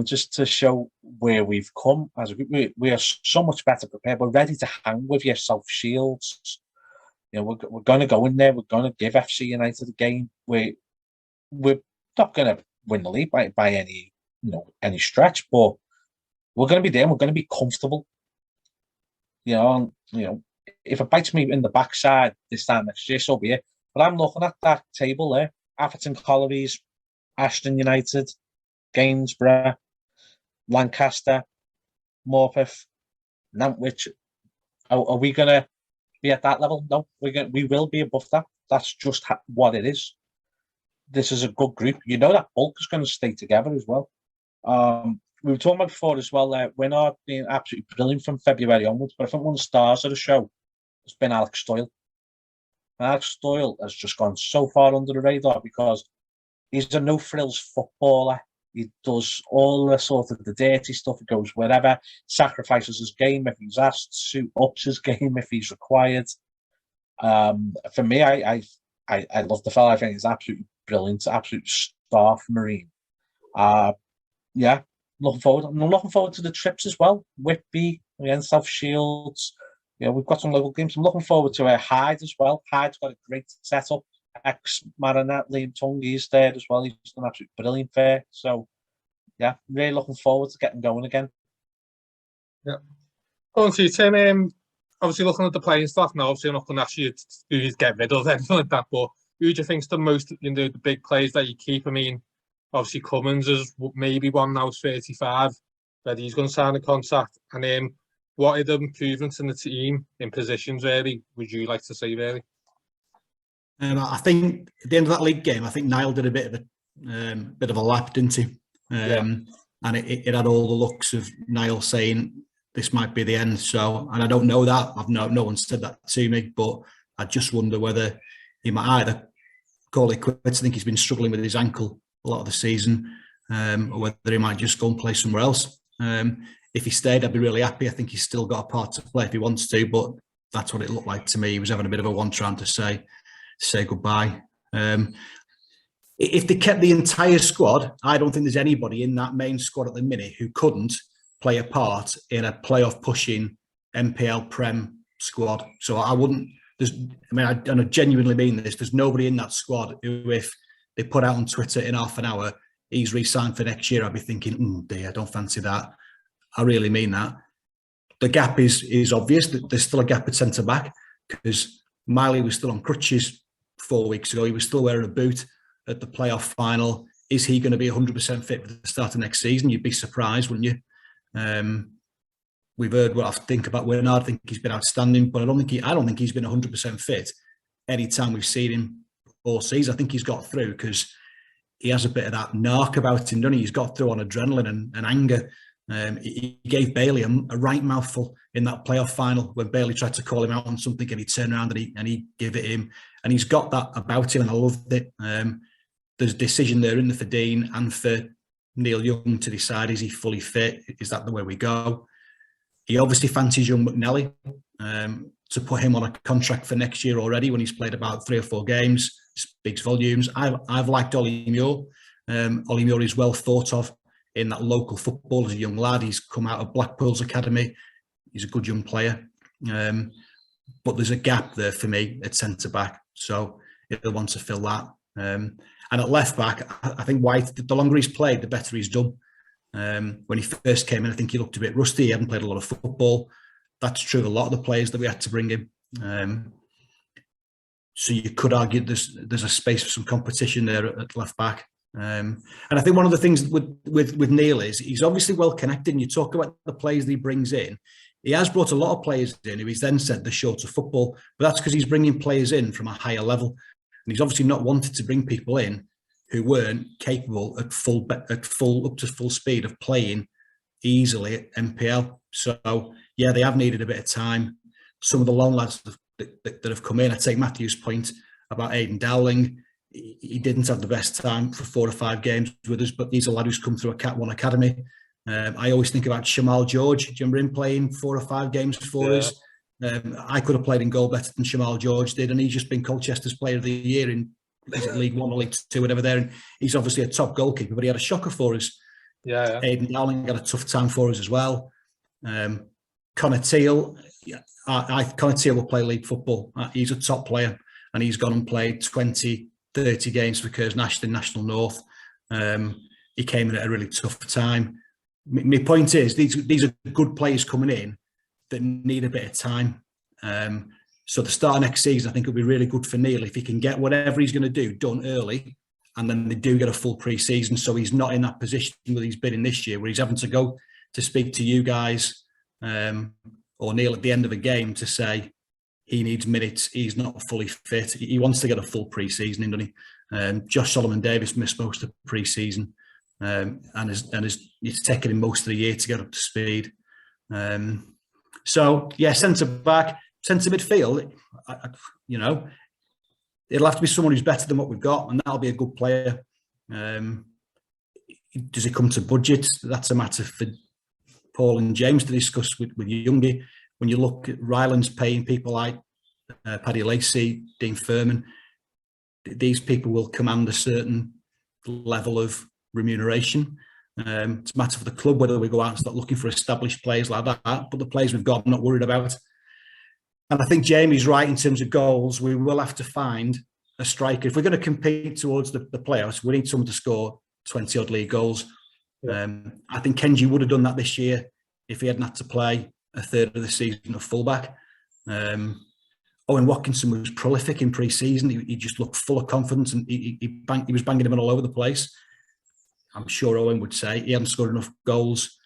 just to show where we've come, as we are so much better prepared. We're ready to hang with your South Shields. We're going to go in there. We're going to give FC United a game. We're not going to win the league by any stretch, but we're going to be there. And we're going to be comfortable. If it bites me in the backside this time next year, so be it. But I'm looking at that table there: Atherton Collieries, Ashton United, Gainsborough, Lancaster, Morpeth, Nantwich. Are we going to be at that level? No, we will be above that. That's just what it is. This is a good group. That bulk is going to stay together as well. We were talking about before as well. We're not being absolutely brilliant from February onwards, but I think one of the stars of the show has been Alex Doyle. And Alex Doyle has just gone so far under the radar because he's a no-frills footballer. He does all the sort of the dirty stuff. He goes wherever, sacrifices his game if he's asked, ups his game if he's required. For me, I love the fella. I think he's absolutely brilliant, absolute star for Marine. Looking forward. I'm looking forward to the trips as well. Whitby against South Shields. We've got some local games. I'm looking forward to Hyde as well. Hyde's got a great setup. Ex-Marinette, Liam Tungi's there as well. He's done absolutely brilliant there. So, really looking forward to getting going again. Yeah. Going to you, Tim. Obviously, looking at the playing staff now, obviously, I'm not going to ask you to get rid of anything like that, but who do you think's the most, the big players that you keep? Obviously, Cummins is maybe one now, 35, that he's going to sign a contract. And what are the improvements in the team in positions, really, would you like to see, really? I think at the end of that league game, I think Niall did a bit of a lap, didn't he? And it had all the looks of Niall saying this might be the end. So, and I don't know that. No one said that to me, but I just wonder whether he might either call it quits. I think he's been struggling with his ankle a lot of the season, or whether he might just go and play somewhere else. If he stayed, I'd be really happy. I think he's still got a part to play if he wants to, but that's what it looked like to me. He was having a bit of a one trying to say goodbye. If they kept the entire squad, I don't think there's anybody in that main squad at the minute who couldn't play a part in a playoff pushing MPL Prem squad. So I wouldn't. I genuinely mean this. There's nobody in that squad who, if they put out on Twitter in half an hour, he's re-signed for next year, I'd be thinking, dear, I don't fancy that. I really mean that. The gap is obvious. There's still a gap at centre back because Miley was still on crutches 4 weeks ago. He was still wearing a boot at the playoff final. Is he going to be 100% fit for the start of next season? You'd be surprised, wouldn't you? We've heard what I think about Winard. I think he's been outstanding, but I don't think he's been 100% fit any time we've seen him all season. I think he's got through because he has a bit of that narc about him, doesn't he? He's got through on adrenaline and anger. He gave Bailey a right mouthful in that playoff final when Bailey tried to call him out on something, and he turned around and he gave it him. And he's got that about him, and I loved it. There's a decision there in the for Dean and for Neil Young to decide, is he fully fit? Is that the way we go? He obviously fancies young McNally to put him on a contract for next year already when he's played about 3 or 4 games. Speaks volumes. I've liked Ollie Muir. Ollie Muir is well thought of in that local football as a young lad. He's come out of Blackpool's academy. He's a good young player. But there's a gap there for me at centre-back. So he'll want to fill that. And at left-back, I think White, the longer he's played, the better he's done. When he first came in, I think he looked a bit rusty. He hadn't played a lot of football. That's true of a lot of the players that we had to bring in. So you could argue there's a space for some competition there at left-back. And I think one of the things with Neil is he's obviously well connected. And you talk about the players that he brings in. He has brought a lot of players in who he's then said they're short of football, but that's because he's bringing players in from a higher level. And he's obviously not wanted to bring people in who weren't capable at full up to full speed of playing easily at MPL. So yeah, they have needed a bit of time. Some of the loan lads that have come in, I take Matthew's point about Aidan Dowling. He didn't have the best time for 4 or 5 games with us, but he's a lad who's come through a Cat 1 academy. I always think about Shamal George. Do you remember him playing 4 or 5 games for us? I could have played in goal better than Shamal George did, and he's just been Colchester's Player of the Year in League 1 or League 2, whatever there. And he's obviously a top goalkeeper, but he had a shocker for us. Yeah. Aidan Dowling had a tough time for us as well. Connor Teal, Connor Teal will play league football. He's a top player, and he's gone and played 20, 30 games for Kersnashton National North. He came in at a really tough time. My point is, these are good players coming in that need a bit of time. So the start of next season, I think it'll be really good for Neil if he can get whatever he's going to do done early, and then they do get a full pre-season. So he's not in that position where he's been in this year, where he's having to go to speak to you guys or Neil at the end of a game to say he needs minutes, he's not fully fit. He wants to get a full pre-season, doesn't he? Josh Solomon Davis missed most of the pre-season. It's taken him most of the year to get up to speed. So yeah, centre back, centre midfield. It'll have to be someone who's better than what we've got, and that'll be a good player. Does it come to budget? That's a matter for Paul and James to discuss with Youngie. When you look at Ryland's paying people like Paddy Lacey, Dean Furman, these people will command a certain level of remuneration. It's a matter for the club whether we go out and start looking for established players like that, but the players we've got, I'm not worried about. And I think Jamie's right in terms of goals. We will have to find a striker. If we're going to compete towards the playoffs, we need someone to score 20-odd league goals. I think Kenji would have done that this year if he hadn't had to play a third of the season of fullback. Owen Watkinson was prolific in pre-season. He just looked full of confidence, and he was banging him all over the place. I'm sure Owen would say he hadn't scored enough goals,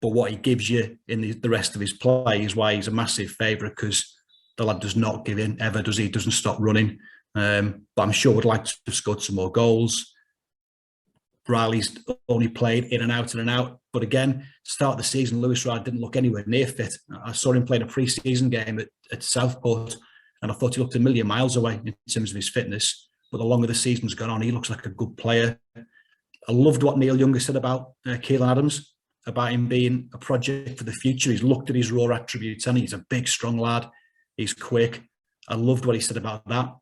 but what he gives you in the rest of his play is why he's a massive favourite, because the lad does not give in ever, does he? He doesn't stop running. But I'm sure would like to have scored some more goals. Riley's only played in and out. But again, start of the season, Lewis Riley didn't look anywhere near fit. I saw him playing a pre-season game at Southport, and I thought he looked a million miles away in terms of his fitness. But the longer the season's gone on, he looks like a good player. I loved what Neil Younger said about Keelan Adams, about him being a project for the future. He's looked at his raw attributes and he's a big, strong lad. He's quick. I loved what he said about that.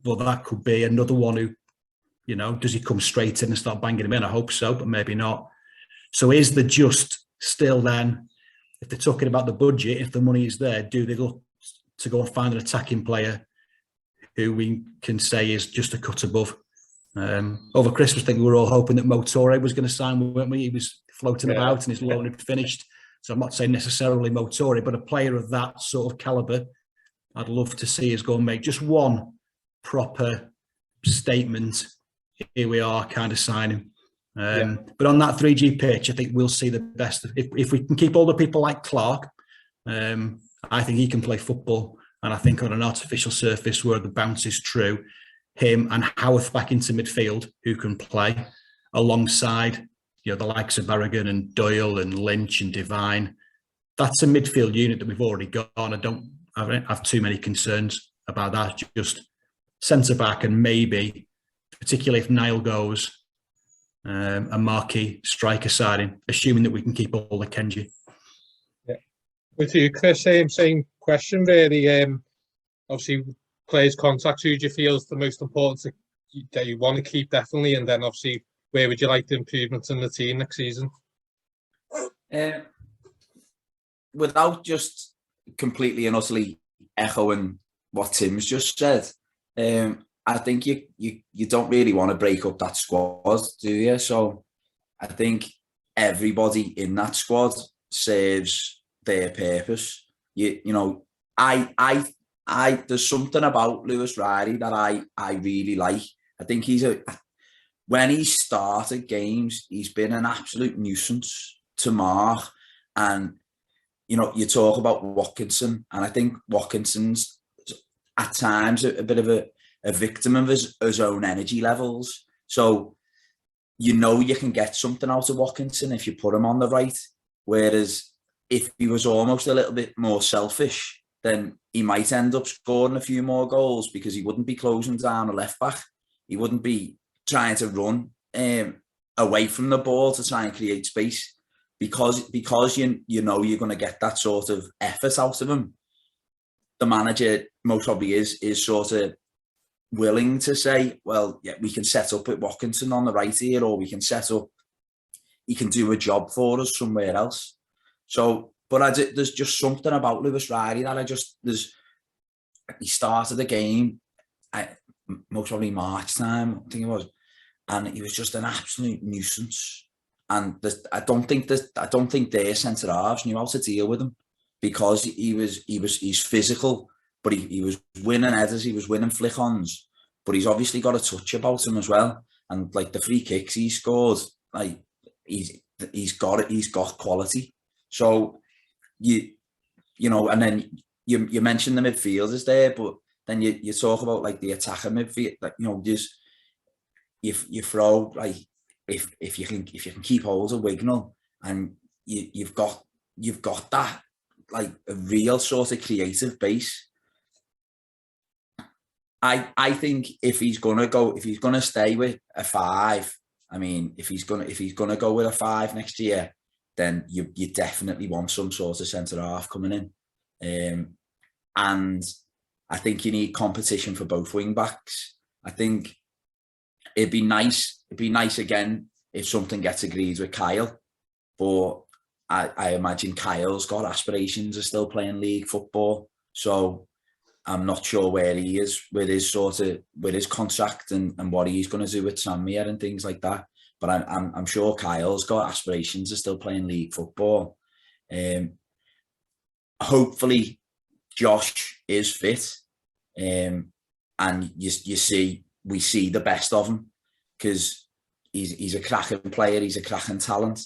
But that could be another one who, you know, does he come straight in and start banging him in? I hope so, but maybe not. So is the just still then, if they're talking about the budget, if the money is there, do they look to go and find an attacking player who we can say is just a cut above? Over Christmas, I think we were all hoping that Mo Toure was going to sign, weren't we? He was floating about and his loan had finished. So I'm not saying necessarily Mo Toure, but a player of that sort of calibre, I'd love to see us go and make just one proper statement. Here we are, kind of signing. But on that 3G pitch, I think we'll see the best. If we can keep all the people like Clark, I think he can play football. And I think on an artificial surface where the bounce is true, him and Howarth back into midfield, who can play alongside, you know, the likes of Barragan and Doyle and Lynch and Devine. That's a midfield unit that we've already got. I don't have too many concerns about that. Just centre back and maybe, particularly if Niall goes, a marquee striker signing, assuming that we can keep all the Kenji. Yeah. With you, Chris, same question really. Obviously, players' contact, who do you feel is the most important that you want to keep, definitely? And then obviously, where would you like the improvements in the team next season? Without just completely and utterly echoing what Tim's just said, I think you don't really want to break up that squad, do you? So I think everybody in that squad serves their purpose. You know, there's something about Lewis Riley that I really like. I think when he started games, he's been an absolute nuisance to mark. And, you know, you talk about Watkinson, and I think Watkinson's at times a bit of a victim of his own energy levels. So, you know, you can get something out of Watkinson if you put him on the right. Whereas if he was almost a little bit more selfish, then he might end up scoring a few more goals because he wouldn't be closing down a left back. He wouldn't be trying to run away from the ball to try and create space because you know you're going to get that sort of effort out of him. The manager most probably is sort of willing to say, well, yeah, we can set up with Watkinson on the right here, or we can set up, he can do a job for us somewhere else. So, but there's just something about Lewis Riley that he started the game, most probably March time, I think it was, and he was just an absolute nuisance. And I don't think their centre halves knew how to deal with him because he's physical, but he was winning headers, he was winning flick-ons, but he's obviously got a touch about him as well. And like the free kicks he scored, like he's got quality. So you know, and then you mentioned the midfielders there, but then you talk about like the attacker midfield, like, you know, just you throw like if you can keep hold of Wignall and you've got that like a real sort of creative base. I think if he's gonna stay with a 5, I mean, if he's gonna go with a 5 next year, then you definitely want some sort of centre half coming in, and I think you need competition for both wing backs. I think it'd be nice again if something gets agreed with Kyle, but I imagine Kyle's got aspirations of still playing league football, so I'm not sure where he is with his contract and what he's going to do with Samir and things like that. But I'm sure Kyle's got aspirations of still playing league football. Hopefully, Josh is fit, and we see the best of him because he's a cracking player, he's a cracking talent,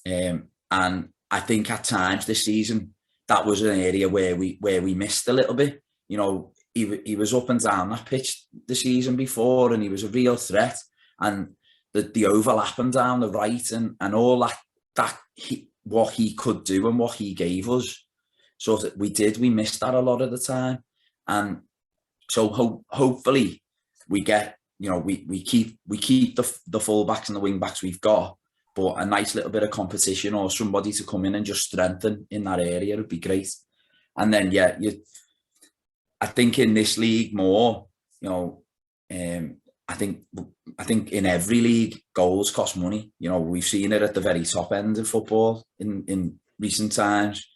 and I think at times this season that was an area where we missed a little bit. You know, he was up and down that pitch the season before, and he was a real threat. And the overlapping down the right and all that what he could do and what he gave us. So that we missed that a lot of the time. And so hopefully we get, we keep the full-backs and the wing-backs we've got, but a nice little bit of competition or somebody to come in and just strengthen in that area would be great. And then, I think in this league more, I think in every league, goals cost money. We've seen it at the very top end of football in recent times.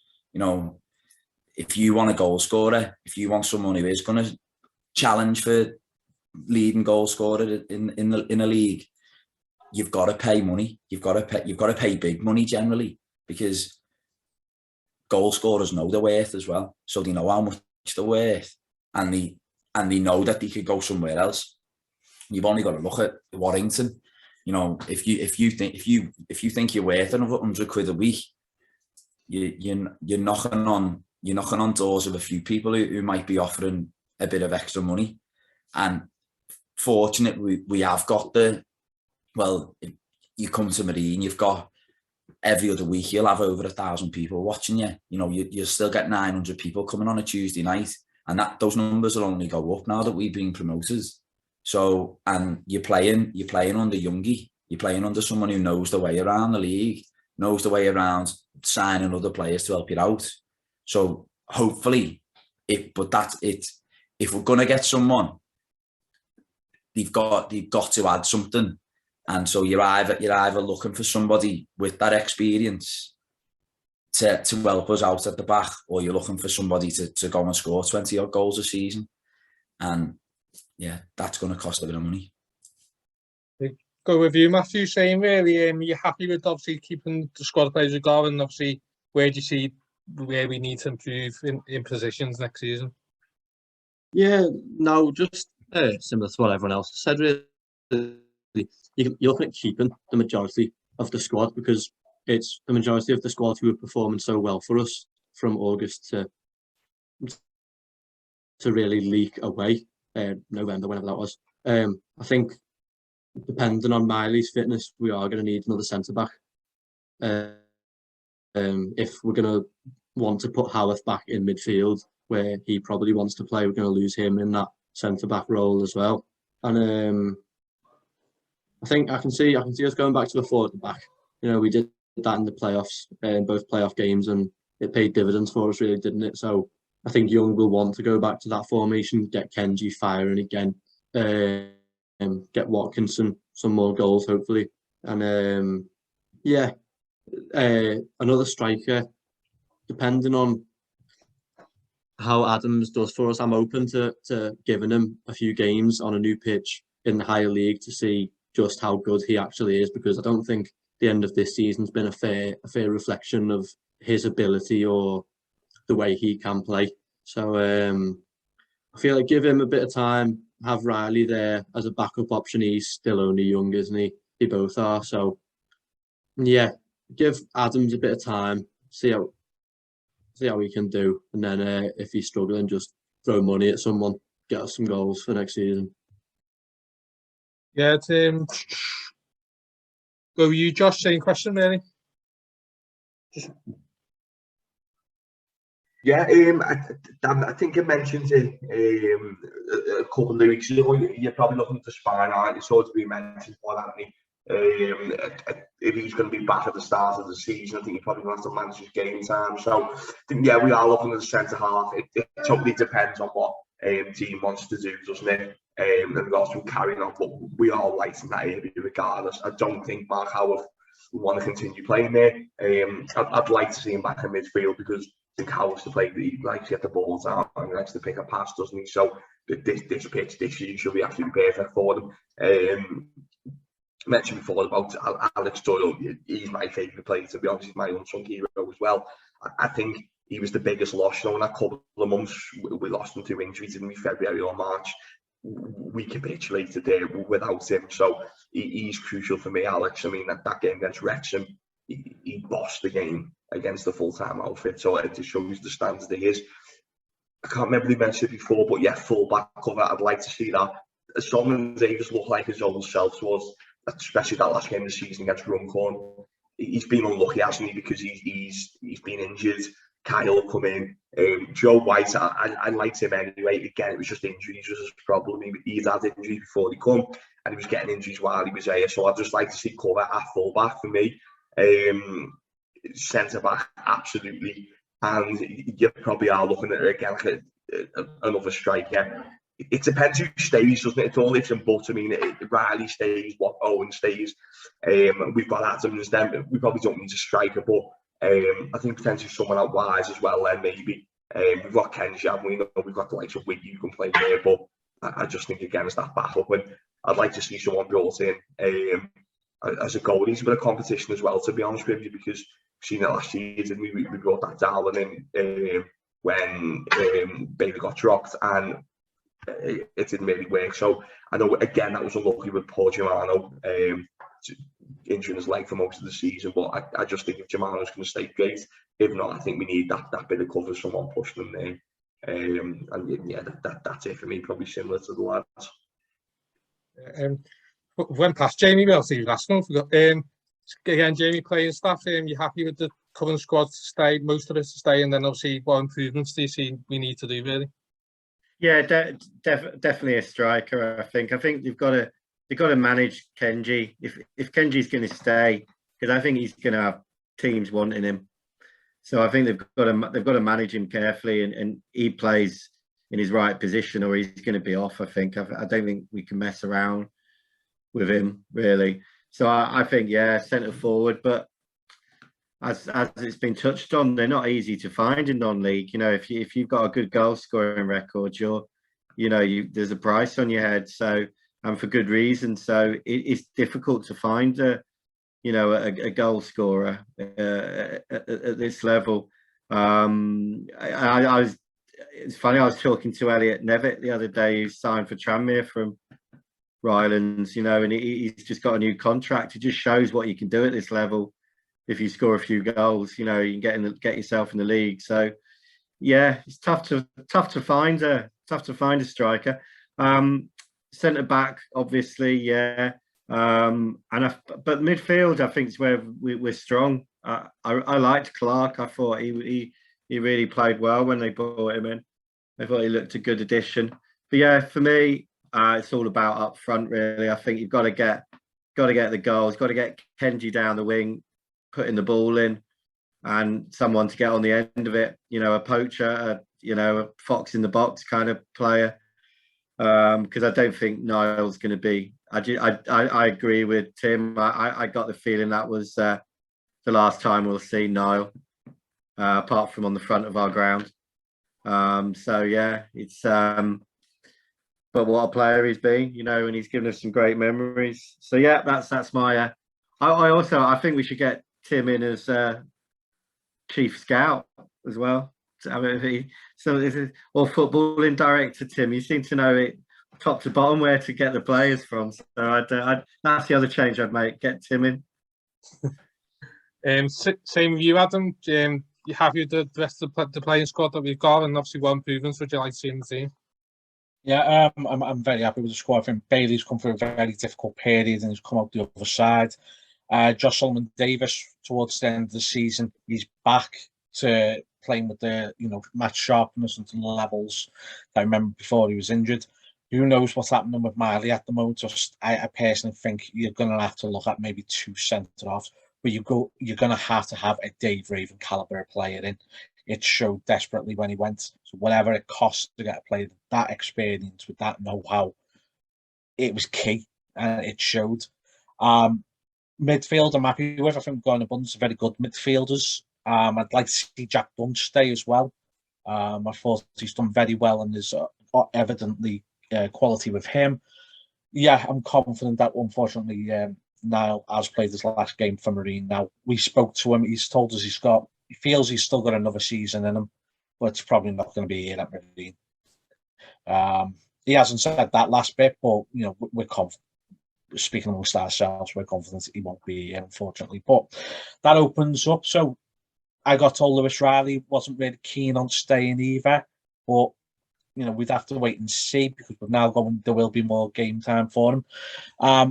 If you want a goal scorer, if you want someone who is going to challenge for leading goal scorer in a league, you've got to pay money. You've got to pay big money generally, because goal scorers know their worth as well. So they know how much they're worth, and they know that they could go somewhere else. You've only got to look at Warrington. If you think you're worth another £100 a week, you're knocking on doors of a few people who might be offering a bit of extra money. And fortunately, we have got you come to Marine, you've got every other week, you'll have over 1,000 people watching you. You'll still get 900 people coming on a Tuesday night. And those numbers will only go up now that we've been promoted. So, and you're playing under Youngie. You're playing under someone who knows the way around the league, knows the way around signing other players to help you out. So hopefully, if we're going to get someone, they've got to add something. And so you're either looking for somebody with that experience to help us out at the back, or you're looking for somebody to go and score 20 odd goals a season. And that's going to cost a bit of money. Go with you, Matthew. Saying really, you're happy with obviously keeping the squad players we've got, and obviously where do you see where we need to improve in positions next season? Yeah, no, just similar to what everyone else said. Really, you're looking at keeping the majority of the squad, because it's the majority of the squad who are performing so well for us from August to really leak away. November, whenever that was. I think, depending on Miley's fitness, we are going to need another centre-back. If we're going to want to put Howarth back in midfield, where he probably wants to play, we're going to lose him in that centre-back role as well. And I think I can see us going back to a forward and back. We did that in the playoffs, both playoff games, and it paid dividends for us, really, didn't it? So I think Young will want to go back to that formation, get Kenji firing again, get Watkinson some more goals, hopefully. And another striker, depending on how Adams does for us, I'm open to giving him a few games on a new pitch in the higher league to see just how good he actually is, because I don't think the end of this season's been a fair reflection of his ability or the way he can play. So I feel like give him a bit of time, have Riley there as a backup option. He's still only young, isn't he? They both are. So give Adams a bit of time, see how he can do, and then if he's struggling, just throw money at someone, get us some goals for next season. Yeah, Tim. Go you, Josh. Same question, really. Yeah, I think I mentioned it a couple of weeks ago. You're probably looking to spine, aren't you? So to be mentioned by Anthony. If he's going to be back at the start of the season, I think he probably wants to manage his game time. So I think, we are looking at the centre half. It totally depends on what team wants to do, doesn't it? And we've got some carrying on, but we are light in that area regardless. I don't think Mark Howarth will want to continue playing there. I'd like to see him back in midfield, because I think Howarth's to play, he likes to get the ball down and he likes to pick a pass, doesn't he? So this pitch this year should be absolutely perfect for them. Mentioned before about Alex Doyle. He's my favourite player, to be honest. He's my unsung hero as well. I think he was the biggest loss. In that couple of months, we lost him to injury, didn't we? February or March. We capitulated there without him. So he's crucial for me, Alex. I mean, that game against Wrexham, he bossed the game against the full-time outfit. So it just shows the standard he is. I can't remember if they mentioned it before, but full back cover. I'd like to see that. Solomon Davis looked like his old self towards especially that last game of the season against Runcorn. He's been unlucky, hasn't he? Because he's been injured. Kyle come in. Joe White, I liked him anyway. Again, it was just injuries was his problem. He'd had injuries before he come, and he was getting injuries while he was here. So I'd just like to see cover at full back for me. Centre back, absolutely. And you probably are looking at it again like another striker. It depends who stays, doesn't it? It's all ifs and buts. I mean, Riley stays, Owen stays. We've got Adams then. We probably don't need a striker, but I think potentially someone out wise as well. Then maybe we've got Kenji, haven't we? We've got the likes of Wiggy who can play there, but I just think again it's that backup, and I'd like to see someone brought in as a goalie. It's a bit of competition as well, to be honest with you, because we've seen it last season. We brought that Darwin in when Bailey got dropped, and it didn't really work. So I know again that was unlucky with Paul Germano injuring his leg for most of the season, but I just think if Germano's going to stay, great. If not, I think we need that bit of cover, someone pushing them there. And yeah, that's it for me. Probably similar to the lads. Went past Jamie. Well, see you last one. Again, Jamie, playing staff. You happy with the current squad to stay? Most of it to stay, and then obviously what improvements do you see we need to do really? Yeah, definitely a striker. I think they've got to manage Kenji. If Kenji's going to stay, because I think he's going to have teams wanting him. So I think they've got to manage him carefully, and he plays in his right position, or he's going to be off. I don't think we can mess around with him really. So I think centre forward, but as it's been touched on, they're not easy to find in non-league. You know, if you've got a good goal scoring record, therethere's a price on your head. So, and for good reason. So it's difficult to find a goal scorer at this level. It's funny. I was talking to Elliot Nevitt the other day, who signed for Tranmere from Rylands. And he's just got a new contract. It just shows what you can do at this level. If you score a few goals, you can get yourself in the league. So, yeah, it's tough to find a striker. Centre back, obviously, yeah. But midfield, I think, is where we're strong. I liked Clark. I thought he really played well when they brought him in. I thought he looked a good addition. But yeah, for me, it's all about up front, really. I think you've got to get the goals, got to get Kenji down the wing, putting the ball in, and someone to get on the end of it. A poacher, a fox in the box kind of player. Because I don't think Niall's going to be. I agree with Tim. I got the feeling that was the last time we'll see Niall, apart from on the front of our ground. So yeah, it's. But what a player he's been, and he's given us some great memories. So yeah, that's my. I think we should get Tim in as chief scout as well. Or footballing director, Tim. You seem to know it top to bottom where to get the players from. So that's the other change I'd make. Get Tim in. Same with you, Adam. You happy with the rest of the playing squad that we've got, and obviously what improvements would you like to see in the team? Yeah, I'm very happy with the squad. I think Bailey's come through a very difficult period and he's come out the other side. Josh Solomon Davis towards the end of the season, he's back to playing with the match sharpness and the levels that I remember before he was injured. Who knows what's happening with Miley at the moment? I personally think you're going to have to look at maybe two centre halves, but you're going to have a Dave Raven caliber player in. It showed desperately when he went. So whatever it costs to get a player that experience with that know-how, it was key and it showed. Midfield, I'm happy with. I think we've got an abundance of very good midfielders. I'd like to see Jack Dunn stay as well. I thought he's done very well and there's evidently quality with him. Yeah, I'm confident that unfortunately Niall has played his last game for Marine. Now, we spoke to him. He's told us he feels he's still got another season in him, but it's probably not going to be here at Marine. He hasn't said that last bit, but we're confident. Speaking amongst ourselves, we're confident he won't be here, unfortunately. But that opens up. So I got told Lewis Riley wasn't really keen on staying either, but we'd have to wait and see, because we're now going. There will be more game time for him.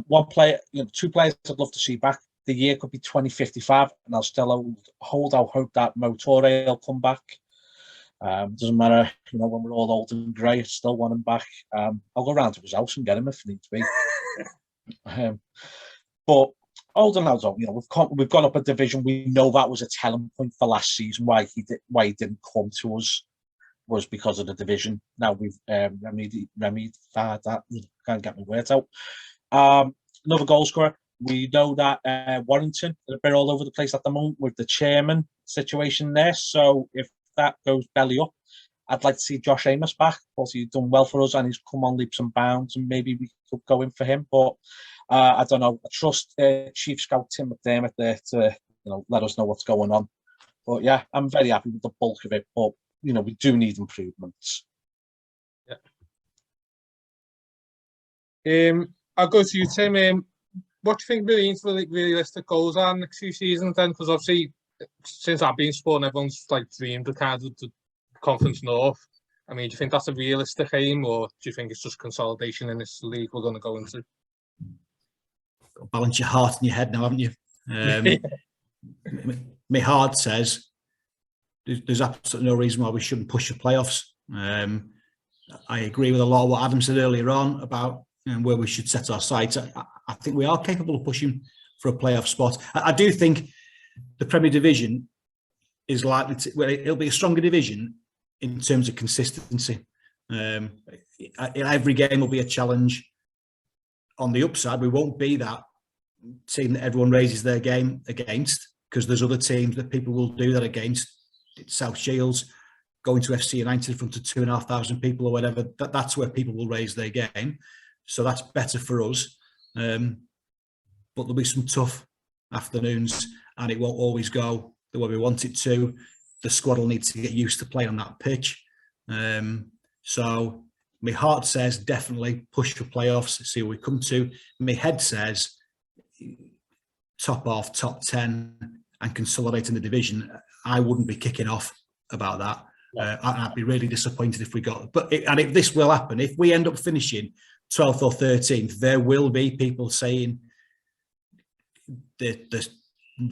One player, two players I'd love to see back. The year could be 2055, and I'll still hold out hope that Mo Touré will come back. Doesn't matter, when we're all old and grey, I still want him back. I'll go round to his house and get him if needs be. But older now, we've gone up a division. We know that was a telling point for last season. Why he didn't come to us was because of the division. Now we've remedied that. Can't get my words out. Another goal scorer. We know that Warrington is a bit all over the place at the moment with the chairman situation there. So if that goes belly up, I'd like to see Josh Amos back. Of course, he's done well for us and he's come on leaps and bounds, and maybe we could go in for him. But I don't know. I trust Chief Scout Tim McDermott there to let us know what's going on. But yeah, I'm very happy with the bulk of it. But we do need improvements. Yeah. I'll go to you, Tim. What do you think Marines realistic goals are next few seasons then? Because obviously, since I've been sporting, everyone's dreamed of kind of the Conference North. I mean, do you think that's a realistic aim, or do you think it's just consolidation in this league we're going to go into? Balance your heart and your head now, haven't you? My heart says there's absolutely no reason why we shouldn't push the playoffs. I agree with a lot of what Adam said earlier on about where we should set our sights. I think we are capable of pushing for a playoff spot. I do think the Premier Division is likely to, it'll be a stronger division in terms of consistency. Every game will be a challenge. On the upside, we won't be that team that everyone raises their game against, because there's other teams that people will do that against. South Shields, going to FC United in front of 2,500 people or whatever, that's where people will raise their game. So that's better for us. But there'll be some tough afternoons, and it won't always go the way we want it to. The squad will need to get used to playing on that pitch. So my heart says definitely push for playoffs, see what we come to. My head says top half, top 10 and consolidating the division. I wouldn't be kicking off about that. I'd be really disappointed if we got, and if this will happen, if we end up finishing 12th or 13th, there will be people saying that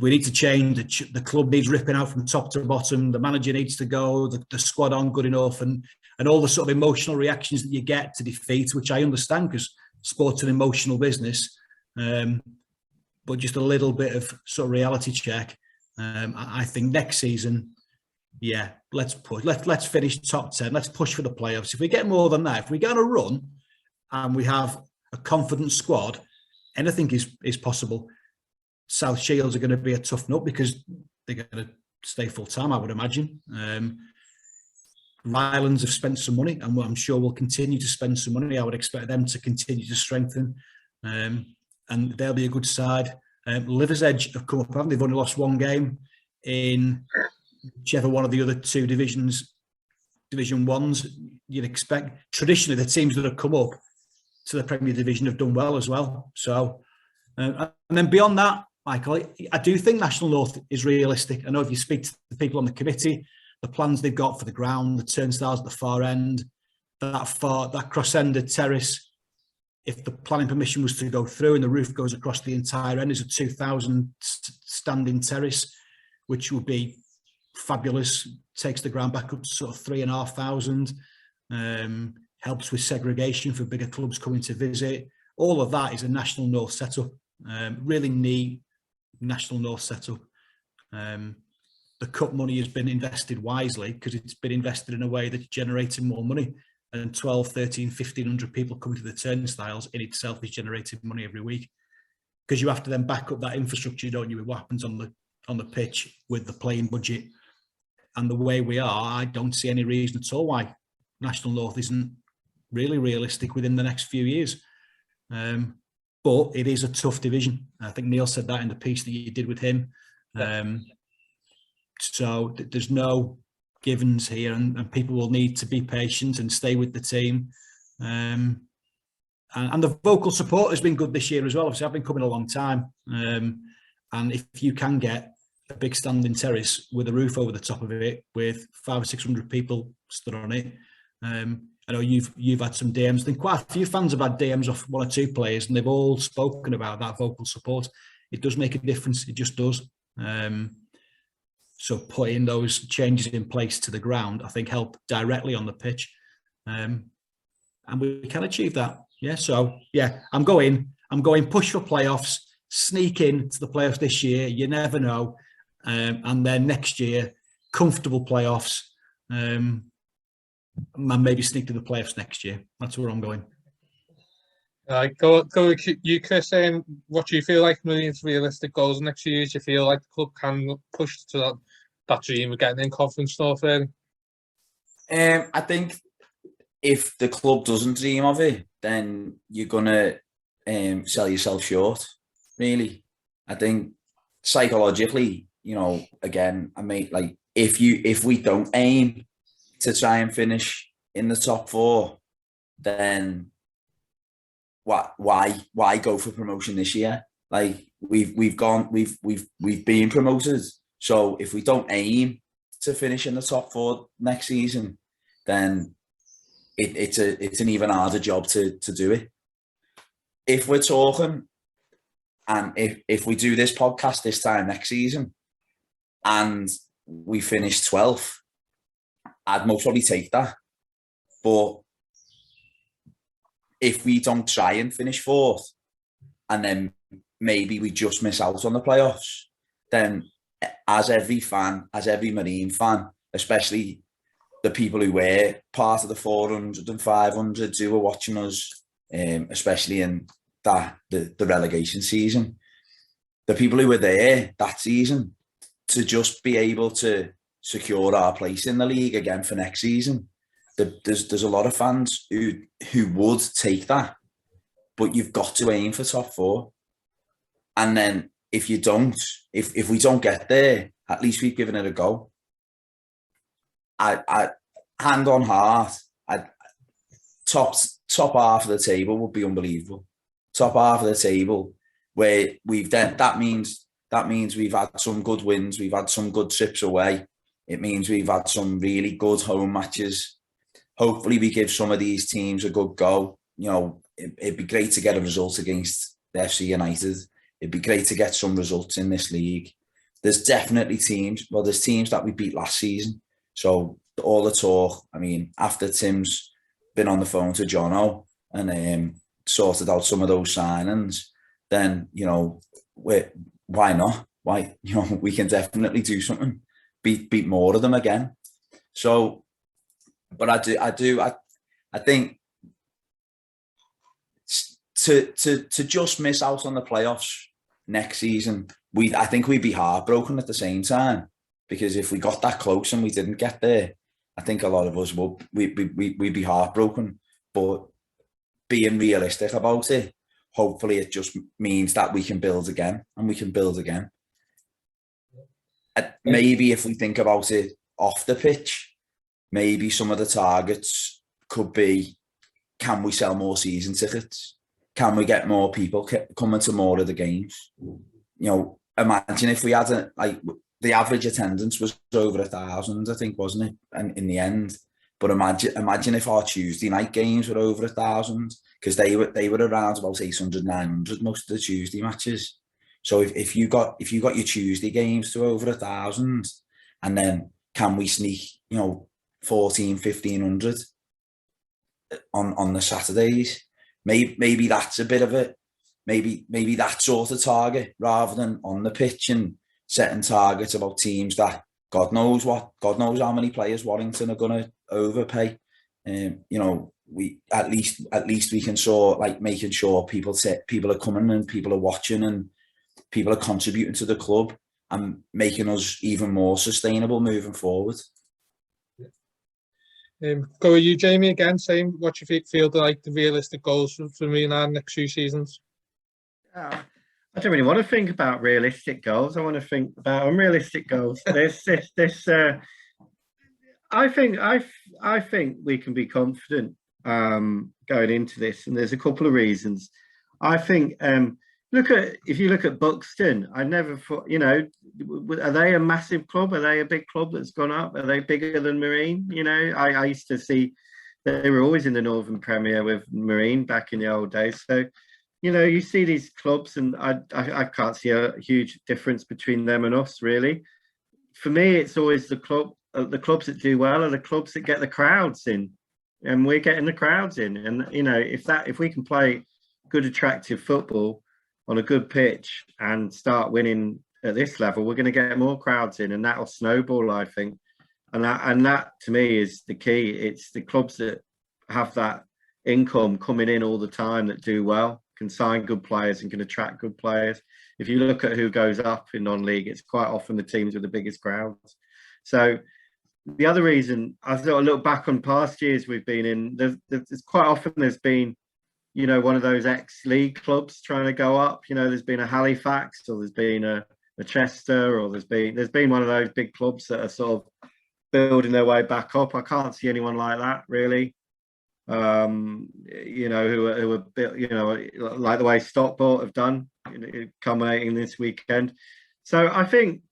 we need to change, the club needs ripping out from top to bottom, the manager needs to go, the squad aren't good enough, and all the sort of emotional reactions that you get to defeat, which I understand because sport's an emotional business, but just a little bit of sort of reality check. I think next season, yeah, let's push. Let's finish top 10. Let's push for the playoffs. If we get more than that, if we get on a run and we have a confident squad, anything is possible. South Shields are going to be a tough nut because they're going to stay full time, I would imagine. Rylands have spent some money, and I'm sure will continue to spend some money. I would expect them to continue to strengthen, and they'll be a good side. Liver's Edge have come up, haven't they? They've only lost one game in whichever one of the other two Division 1s. You'd expect. Traditionally, the teams that have come up to the Premier Division have done well as well. So, and then beyond that, Michael, I do think National North is realistic. I know if you speak to the people on the committee, the plans they've got for the ground, the turnstiles at the far end, that cross-ended terrace, if the planning permission was to go through and the roof goes across the entire end, is a 2,000 standing terrace, which would be fabulous. Takes the ground back up to sort of 3,500. Helps with segregation for bigger clubs coming to visit. All of that is a National North setup. Really neat National North setup. The cup money has been invested wisely because it's been invested in a way that's generating more money. And 12, 13, 1,500 people coming to the turnstiles in itself is generating money every week. Because you have to then back up that infrastructure, don't you, with what happens on the pitch with the playing budget. And the way we are, I don't see any reason at all why National North isn't really realistic within the next few years. But it is a tough division. I think Neil said that in the piece that you did with him. So there's no givens here, and people will need to be patient and stay with the team. And the vocal support has been good this year as well. Obviously, I've been coming a long time. And if you can get a big standing terrace with a roof over the top of it, with 500 or 600 people stood on it, and I know you've had some DMs. I think quite a few fans have had DMs off one or two players, and they've all spoken about that vocal support. It does make a difference. It just does. So putting those changes in place to the ground, I think, help directly on the pitch, and we can achieve that. Yeah. So yeah, I'm going push for playoffs, sneak in to the playoffs this year. You never know, and then next year, comfortable playoffs. And maybe sneak to the playoffs next year. That's where I'm going. Go with you, Chris. What do you feel like Marines' realistic goals next year? Do you feel like the club can push to that dream of getting in conference stuff? I think if the club doesn't dream of it, then you're gonna sell yourself short. Really, I think psychologically, again, if we don't aim to try and finish in the top four, then why go for promotion this year? Like we've been promoted. So if we don't aim to finish in the top four next season, then it's an even harder job to do it. If we're talking, and if we do this podcast this time next season and we finish 12th, I'd most probably take that. But if we don't try and finish fourth, and then maybe we just miss out on the playoffs, then as every Marine fan, especially the people who were part of the 400 and 500 who were watching us, especially in the relegation season, the people who were there that season, to just be able to secure our place in the league again for next season, there's a lot of fans who would take that, but you've got to aim for top four. And then if we don't get there, at least we've given it a go. I hand on heart, top half of the table would be unbelievable. Top half of the table, where that means we've had some good wins, we've had some good trips away. It means we've had some really good home matches. Hopefully we give some of these teams a good go. It'd be great to get a result against FC United. It'd be great to get some results in this league. There's definitely teams that we beat last season. So all the talk, after Tim's been on the phone to Jono and sorted out some of those signings, then, why not? Why, we can definitely do something. Beat more of them again. So, but I think to just miss out on the playoffs next season, I think we'd be heartbroken at the same time, because if we got that close and we didn't get there, I think a lot of us we'd be heartbroken. But being realistic about it, hopefully it just means that we can build again, and we can build again. Maybe if we think about it off the pitch, maybe some of the targets could be, can we sell more season tickets? Can we get more people coming to more of the games? Imagine if we had the average attendance was over 1,000, I think, wasn't it? And in the end, but imagine if our Tuesday night games were over 1,000, because they were around about 800, 900 most of the Tuesday matches. So if you got your Tuesday games to over 1,000, and then can we sneak 1,400, 1,500 on the Saturdays? Maybe that's a bit of it. Maybe that sort of target, rather than on the pitch and setting targets about teams that God knows how many players Warrington are going to overpay. We at least we can making sure people are coming and people are watching and people are contributing to the club and making us even more sustainable moving forward. Go with you, Jamie, again, saying what you feel like the realistic goals for Milan next few seasons. I don't really want to think about realistic goals. I want to think about unrealistic goals. I think we can be confident going into this, and there's a couple of reasons. I think if you look at Buxton, I never thought, are they a massive club? Are they a big club that's gone up? Are they bigger than Marine? I used to see They were always in the Northern Premier with Marine back in the old days. So, you see these clubs, and I can't see a huge difference between them and us, really. For me, it's always the clubs that do well are the clubs that get the crowds in, and we're getting the crowds in. And if we can play good, attractive football on a good pitch and start winning at this level, we're going to get more crowds in, and that'll snowball, I think. And that to me is the key. It's the clubs that have that income coming in all the time that do well, can sign good players and can attract good players. If you look at who goes up in non-league, it's quite often the teams with the biggest crowds. So the other reason, I thought I look back on past years we've been in, there's quite often there's been, one of those ex-league clubs trying to go up. There's been a Halifax, or there's been a Chester, or there's been one of those big clubs that are sort of building their way back up. I can't see anyone like that, really. Who are built, like the way Stockport have done, culminating this weekend. So I think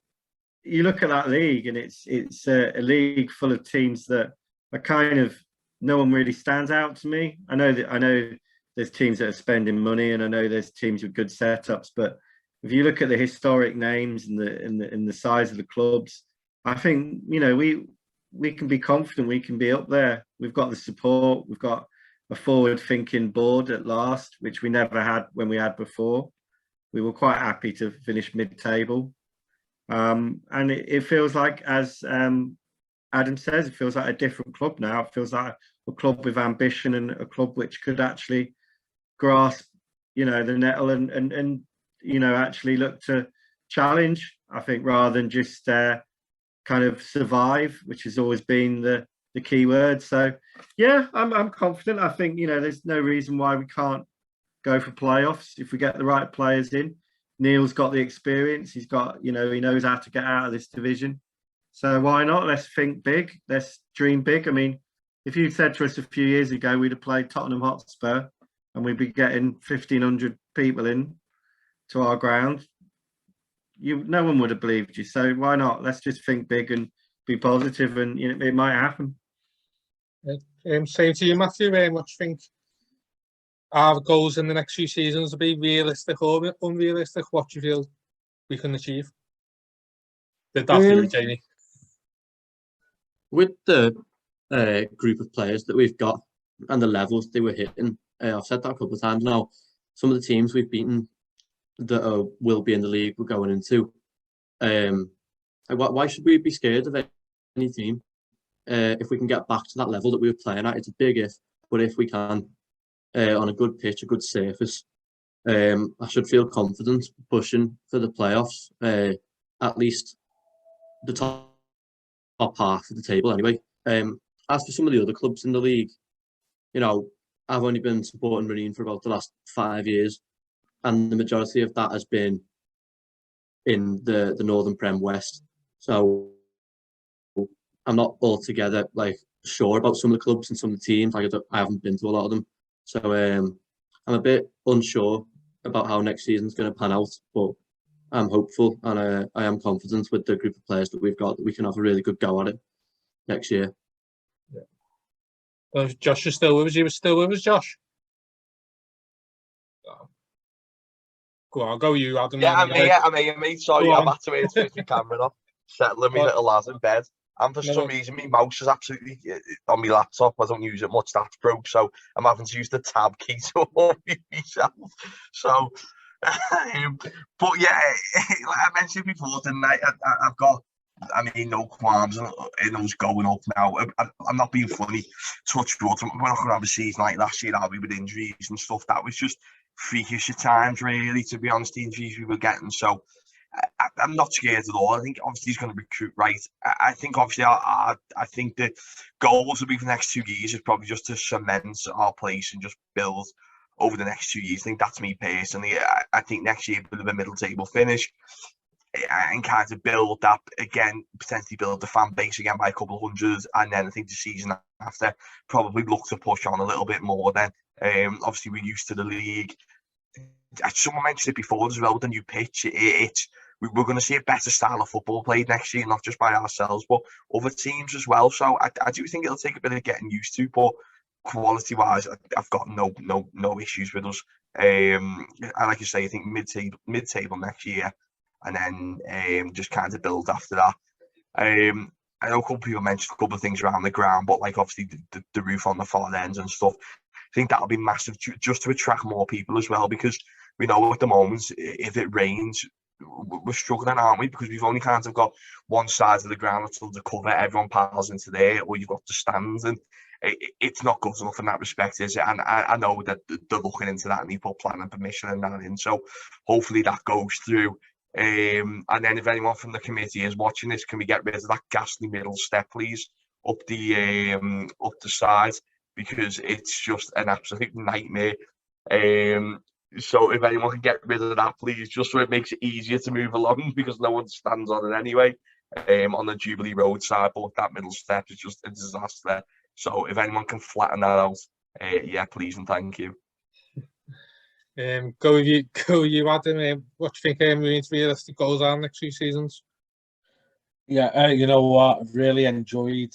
you look at that league, and it's a league full of teams that are kind of, no one really stands out to me. I know there's teams that are spending money, and I know there's teams with good setups, but if you look at the historic names and the size of the clubs, I think we can be confident we can be up there. We've got the support. We've got a forward-thinking board at last, which we never had when we had before. We were quite happy to finish mid-table. And it feels like, as Adam says, it feels like a different club now. It feels like a club with ambition, and a club which could actually grasp, the nettle and actually look to challenge, I think, rather than just kind of survive, which has always been the key word. So yeah, I'm confident. I think there's no reason why we can't go for playoffs if we get the right players in. Neil's got the experience. He's got he knows how to get out of this division. So why not? Let's think big. Let's dream big. I mean, if you said to us a few years ago we'd have played Tottenham Hotspur and we'd be getting 1,500 people in to our ground, no one would have believed you. So why not? Let's just think big and be positive, and it might happen. Same to you, Matthew. What do you think our goals in the next few seasons will be? Realistic or unrealistic? What do you feel we can achieve? Did that for you, Jamie? With the group of players that we've got and the levels they were hitting, I've said that a couple of times now. Some of the teams we've beaten that will be in the league we're going into. Why should we be scared of any team? If we can get back to that level that we were playing at, it's a big if, but if we can, on a good pitch, a good surface, I should feel confident pushing for the playoffs, at least the top half of the table anyway. As for some of the other clubs in the league, I've only been supporting Marine for about the last 5 years, and the majority of that has been in the Northern Prem West. So I'm not altogether sure about some of the clubs and some of the teams. I haven't been to a lot of them, so I'm a bit unsure about how next season's going to pan out. But I'm hopeful, and I am confident with the group of players that we've got that we can have a really good go at it next year. Yeah. Josh is still with us. You were still with us, Josh? Go on, I'll go you, Adam. Yeah, I'm here, mate. Sorry, I've had to switch my camera off. Settling me little lads in bed. And for some reason, my mouse is absolutely on my laptop. I don't use it much. That's broke. So I'm having to use the tab key to unmute myself. So, but yeah, like I mentioned before, didn't I? I've got, no qualms in us going up now. I'm not being funny. Touch wood. We're not going to have a season like last year, are we, with injuries and stuff. That was just freakish at times, really, to be honest, the injuries we were getting. So I'm not scared at all. I think obviously he's going to recruit right. I think obviously I think the goals will be for the next 2 years is probably just to cement our place and just build over the next 2 years. I think that's me personally. I think next year a bit of a middle table finish and kind of build that again, potentially build the fan base again by a couple of hundred, and then I think the season after probably look to push on a little bit more. Then obviously we're used to the league. Someone mentioned it before as well with the new pitch. We're going to see a better style of football played next year, not just by ourselves, but other teams as well. So I do think it'll take a bit of getting used to, but quality wise, I've got no issues with us. And like you say, I think mid table next year, and then just kind of build after that. I know a couple of people mentioned a couple of things around the ground, but like obviously the roof on the far ends and stuff. I think that'll be massive just to attract more people as well, because we know at the moment if it rains, we're struggling, aren't we? Because we've only kind of got one side of the ground that's under cover. Everyone piles into there, or you've got the stands, and it's not good enough in that respect, is it? And I know that they're looking into that, and they put planning permission and that in. So hopefully that goes through. And then if anyone from the committee is watching this, can we get rid of that ghastly middle step, please, up the side, because it's just an absolute nightmare. So if anyone can get rid of that, please, just so it makes it easier to move along, because no one stands on it anyway. On the Jubilee Road side, but that middle step is just a disaster. So if anyone can flatten that out, yeah, please and thank you. Go with you, Adam. What do you think Marines' realistic goals are next 2 seasons? Yeah, you know what? I've really enjoyed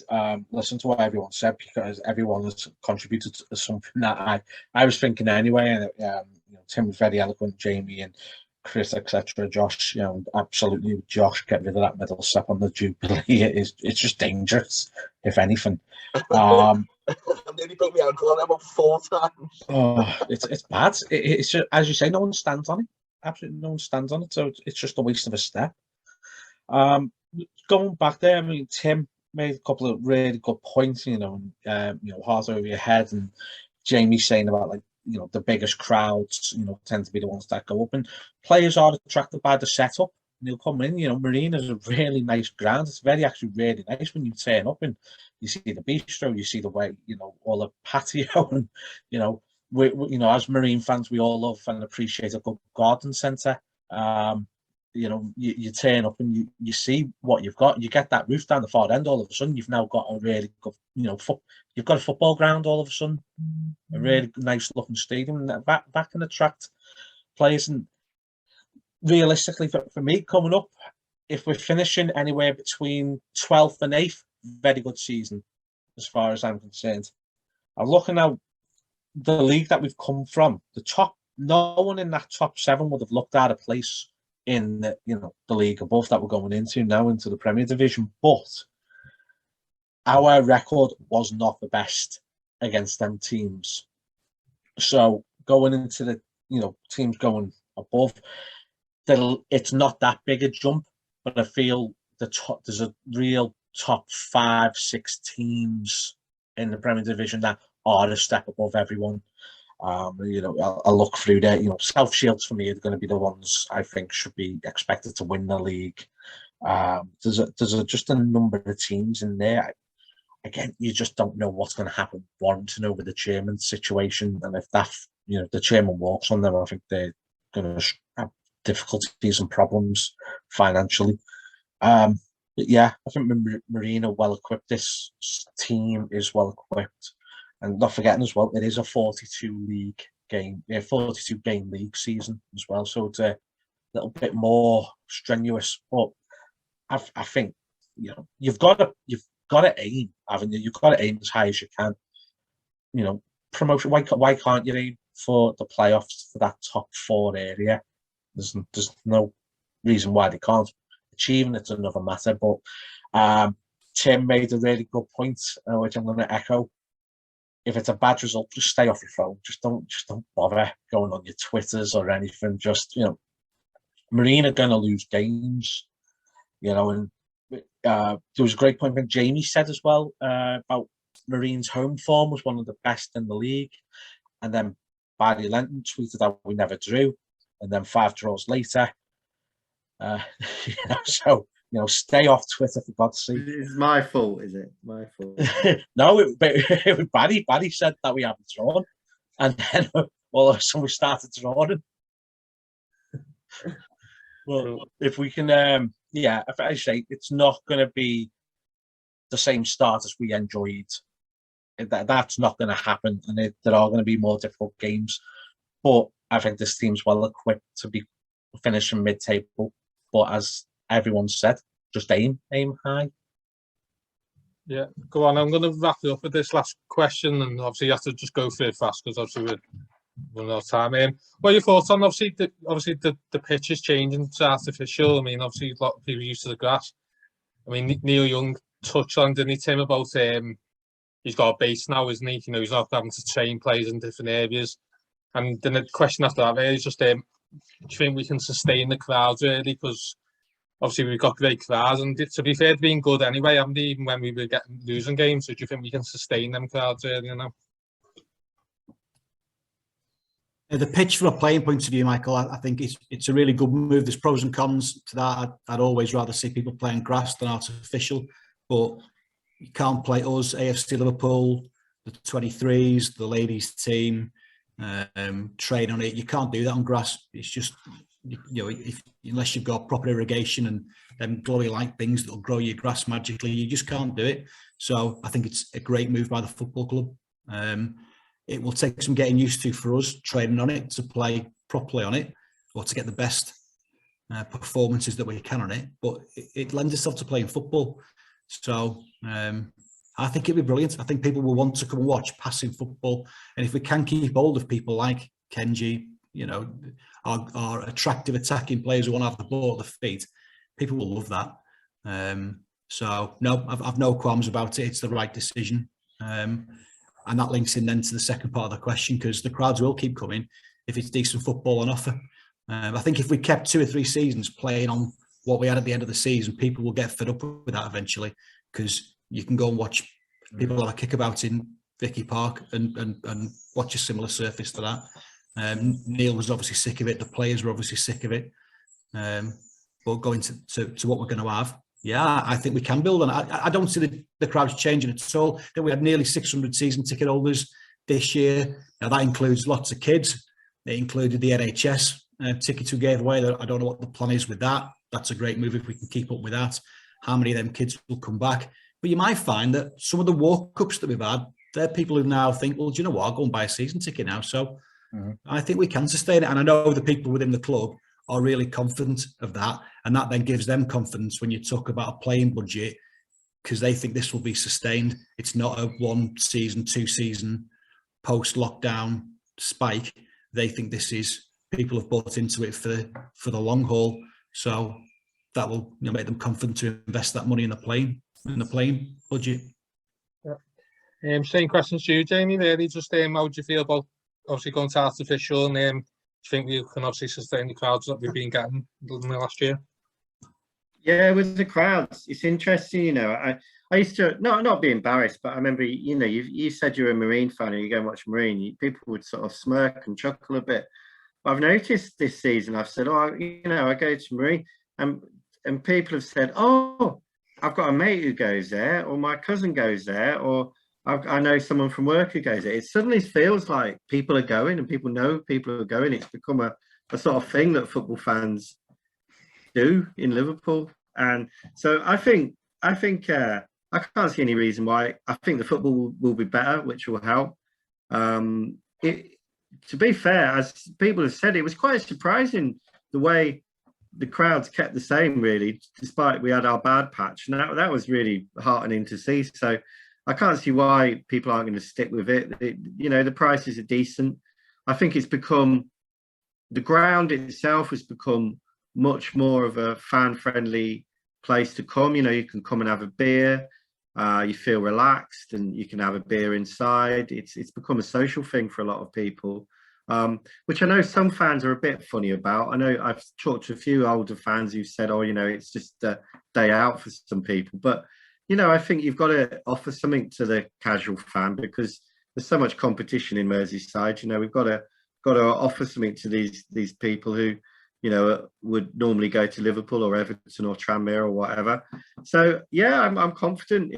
listening to what everyone said, because everyone has contributed to something that I was thinking anyway. And Tim was very eloquent, Jamie and Chris, etc. Josh, absolutely, Josh, get rid of that middle step on the Jubilee. It's just dangerous, if anything. Nearly put me out on about 4 times. Oh, it's bad. It's just, as you say, no one stands on it. Absolutely, no one stands on it. So it's just a waste of a step. Going back there, I mean, Tim made a couple of really good points. Heart over your head, and Jamie saying about the biggest crowds, tend to be the ones that go up, and players are attracted by the setup. And they'll come in. Marina is a really nice ground. It's actually really nice when you turn up and you see the bistro, you see the way, all the patio, and we as Marine fans, we all love and appreciate a good garden centre. You turn up and you see what you've got. You get that roof down the far end. All of a sudden, you've now got a really good, you've got a football ground. All of a sudden, a really nice looking stadium that can attract players. And realistically, for me, coming up, if we're finishing anywhere between 12th and 8th, very good season, as far as I'm concerned. I'm looking at the league that we've come from. The top, no one in that top 7 would have looked at a place in the league above that we're going into now, into the Premier Division. But our record was not the best against them teams. So going into the teams going above, it's not that big a jump, but I feel there's a real top 5-6 teams in the Premier Division that are a step above everyone. I'll look through there. South Shields for me are going to be the ones I think should be expected to win the league. There's just a number of teams in there. Again, you just don't know what's going to happen. Warrington over the chairman situation, and if the chairman walks on them, I think they're going to have difficulties and problems financially. But yeah, I think Marina well equipped. This team is well equipped. And not forgetting as well, it is a 42 game league season as well. So it's a little bit more strenuous. But I think you've got to aim, haven't you? You've got to aim as high as you can. Promotion. Why can't you aim for the playoffs, for that top 4 area? There's no reason why they can't. Achieving it's another matter. But Tim made a really good point, which I'm going to echo. If it's a bad result, just stay off your phone. Just don't bother going on your Twitters or anything. Just Marine are going to lose games. And there was a great point that Jamie said as well about Marine's home form was one of the best in the league, and then Barry Lenton tweeted that we never drew, and then 5 draws later. So. Stay off Twitter, for God's sake. It's my fault, is it? My fault. No, it was Barry. Barry said that we haven't drawn, and then all of a sudden we started drawing. Well, if we can, if I say it's not going to be the same start as we enjoyed. That's not going to happen, and there are going to be more difficult games. But I think this team's well equipped to be finishing mid-table. But as everyone said, just aim high. Yeah, go on. I'm going to wrap it up with this last question, and obviously you have to just go through it fast because obviously we're running out of time. What are your thoughts on obviously the pitch is changing to artificial? I mean, obviously a lot of people used to the grass. I mean, Neil Young touched on, didn't he, Tim, about he's got a base now, isn't he? You know, he's not having to train players in different areas. And then the question after that really is just, do you think we can sustain the crowds really? Because obviously we've got great crowds, and to be fair, been good anyway, haven't they, even when we were losing games? So do you think we can sustain them crowds really, you know? The pitch from a playing point of view, Michael, I think it's a really good move. There's pros and cons to that. I'd always rather see people playing grass than artificial, but you can't play us, AFC Liverpool, the 23s, the ladies team, train on it. You can't do that on grass. It's just, you know, unless you've got proper irrigation and them glowy light things that'll grow your grass magically, you just can't do it. So I think it's a great move by the football club. It will take some getting used to for us, training on it, to play properly on it, or to get the best performances that we can on it. But it lends itself to playing football. So I think it'd be brilliant. I think people will want to come and watch passing football. And if we can keep hold of people like Kenji, you know, our attractive attacking players who want to have the ball at the feet, people will love that. So no, I've no qualms about it. It's the right decision. And that links in then to the second part of the question, because the crowds will keep coming if it's decent football on offer. I think if we kept 2 or 3 seasons playing on what we had at the end of the season, people will get fed up with that eventually, because you can go and watch people have a kickabout in Vicky Park and watch a similar surface to that. Neil was obviously sick of it. The players were obviously sick of it. But going to what we're going to have, yeah, I think we can build on it. I don't see the crowds changing at all. That we had nearly 600 season ticket holders this year. Now that includes lots of kids. It included the NHS tickets we gave away. I don't know what the plan is with that. That's a great move if we can keep up with that. How many of them kids will come back? But you might find that some of the walk-ups that we've had, they're people who now think, well, do you know what? I'll go and buy a season ticket now. So I think we can sustain it. And I know the people within the club are really confident of that. And that then gives them confidence when you talk about a playing budget, because they think this will be sustained. It's not a 1 season, 2 season post-lockdown spike. They think this is, people have bought into it for the long haul. So that will, you know, make them confident to invest that money in the playing budget. Yeah. Same questions to you, Jamie. Really, just how do you feel about obviously going to artificial, and do you think we can obviously sustain the crowds that we've been getting in the last year? Yeah, with the crowds, it's interesting. You know, I used to not be embarrassed, but I remember, you know, you said you're a Marine fan and you go and watch Marine. People would sort of smirk and chuckle a bit. But I've noticed this season, I've said, oh, you know, I go to Marine, and people have said, oh, I've got a mate who goes there, or my cousin goes there, or I know someone from work who goes there. It suddenly feels like people are going, and people know people are going. It's become a sort of thing that football fans do in Liverpool. And so I think I can't see any reason why. I think the football will be better, which will help. To be fair, as people have said, it was quite surprising the way the crowds kept the same, really, despite we had our bad patch. And that was really heartening to see. So I can't see why people aren't going to stick with it. You know, the prices are decent. I think it's become, the ground itself has become much more of a fan-friendly place to come. You know, you can come and have a beer. You feel relaxed, and you can have a beer inside. It's become a social thing for a lot of people, which I know some fans are a bit funny about. I know I've talked to a few older fans who said, oh, you know, it's just a day out for some people. But, you know, I think you've got to offer something to the casual fan, because there's so much competition in Merseyside. You know, we've got to offer something to these people who, you know, would normally go to Liverpool or Everton or Tranmere or whatever. So yeah, I'm confident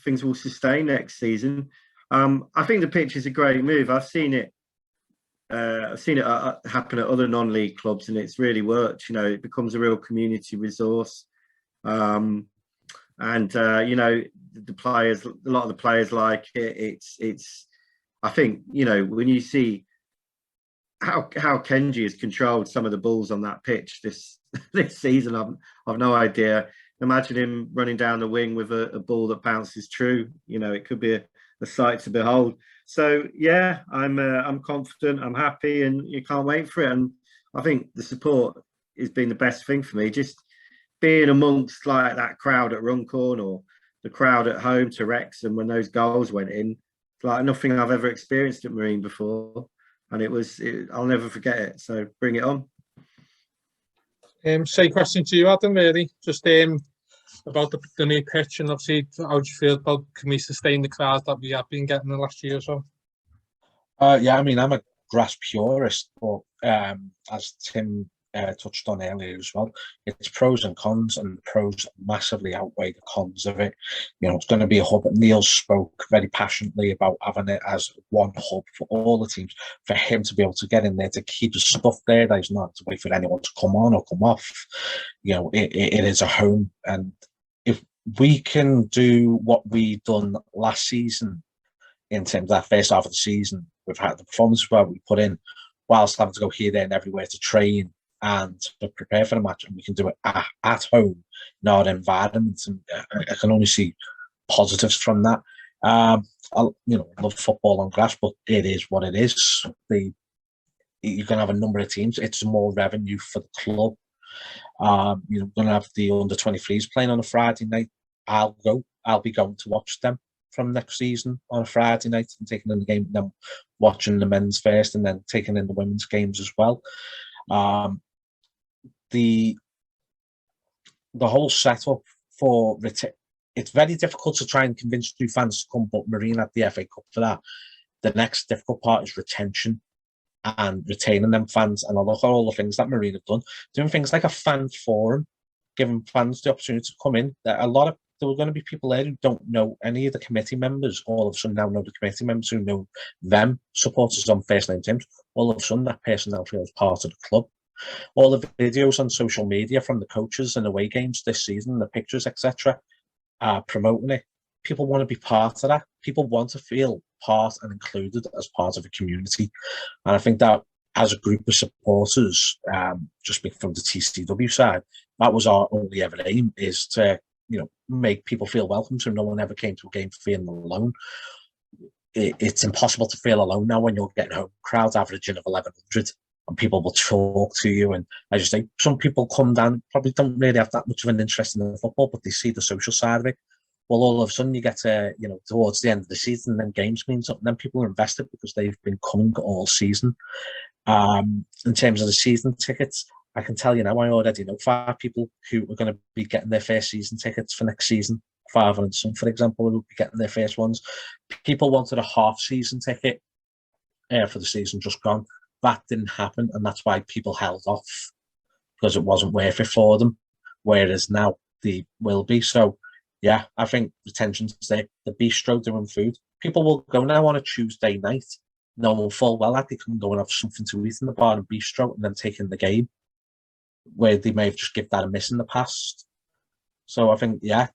things will sustain next season. I think the pitch is a great move. I've seen it happen at other non-league clubs, and it's really worked. You know, it becomes a real community resource. And you know, a lot of the players like it. It's I think, you know, when you see how Kenji has controlled some of the balls on that pitch this season, I've no idea imagine him running down the wing with a ball that bounces true. You know, it could be a sight to behold. So yeah, I'm confident, I'm happy, and you can't wait for it. And I think the support has been the best thing for me. Just being amongst like that crowd at Runcorn or the crowd at home to Wrexham when those goals went in, it's like nothing I've ever experienced at Marine before, and I'll never forget it. So bring it on. Same question to you, Adam, really. Just about the new pitch, and obviously, how do you feel about, can we sustain the crowd that we have been getting the last year or so? Yeah, I mean, I'm a grass purist, but as Tim touched on earlier as well, it's pros and cons, and the pros massively outweigh the cons of it. You know, it's going to be a hub. Neil spoke very passionately about having it as one hub for all the teams, for him to be able to get in there, to keep his stuff there, that he's not to wait for anyone to come on or come off. You know, it is a home, and if we can do what we done last season in terms of that first half of the season, we've had the performance where we put in, whilst having to go here, there, and everywhere to train and to prepare for the match, and we can do it at home in our environment. And I can only see positives from that. I love football on grass, but it is what it is. You're going to have a number of teams. It's more revenue for the club. You're going to have the under-23s playing on a Friday night. I'll be going to watch them from next season on a Friday night and taking in the game, and then watching the men's first, and then taking in the women's games as well. The whole setup for it's very difficult to try and convince new fans to come, but Marine at the FA Cup for that. The next difficult part is retention and retaining them fans. And I look at all the things that Marine have done, doing things like a fan forum, giving fans the opportunity to come in. There were going to be people there who don't know any of the committee members. All of a sudden now know the committee members, who know them, supporters on first name teams. All of a sudden that person now feels part of the club. All the videos on social media from the coaches and away games this season, the pictures, etc., promoting it. People want to be part of that. People want to feel part and included as part of a community. And I think that as a group of supporters, just from the TCW side, that was our only ever aim, is to make people feel welcome, so no one ever came to a game feeling alone. It's impossible to feel alone now when you're getting home crowds averaging of 1,100, and people will talk to you. And as you say, some people come down, probably don't really have that much of an interest in the football, but they see the social side of it. Well, all of a sudden you get to, towards the end of the season, then games mean something, then people are invested because they've been coming all season. In terms of the season tickets, I can tell you now, I already know 5 people who are going to be getting their first season tickets for next season. Father and son, for example, will be getting their first ones. People wanted a half-season ticket for the season just gone. That didn't happen, and that's why people held off, because it wasn't worth it for them, whereas now they will be. So, yeah, I think retention's there. The bistro doing food. People will go now on a Tuesday night, knowing full well that they can go and have something to eat in the bar and bistro and then take in the game, where they may have just given that a miss in the past. So I think, yeah,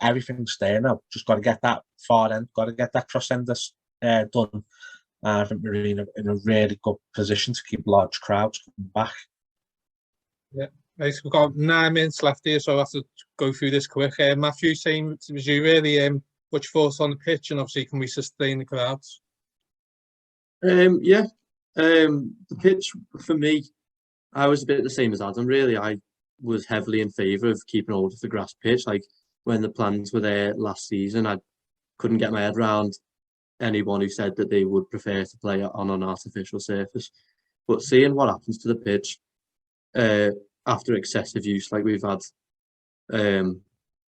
everything's there now. Just got to get that far end, got to get that cross end done. I think we're in a really good position to keep large crowds coming back. Yeah, right, we've got 9 minutes left here, so I'll have to go through this quick. Matthew, same as you, really. What's your thoughts on the pitch, and obviously, can we sustain the crowds? The pitch, for me, I was a bit the same as Adam, really. I was heavily in favour of keeping hold of the grass pitch. Like, when the plans were there last season, I couldn't get my head around anyone who said that they would prefer to play on an artificial surface. But seeing what happens to the pitch after excessive use, like we've had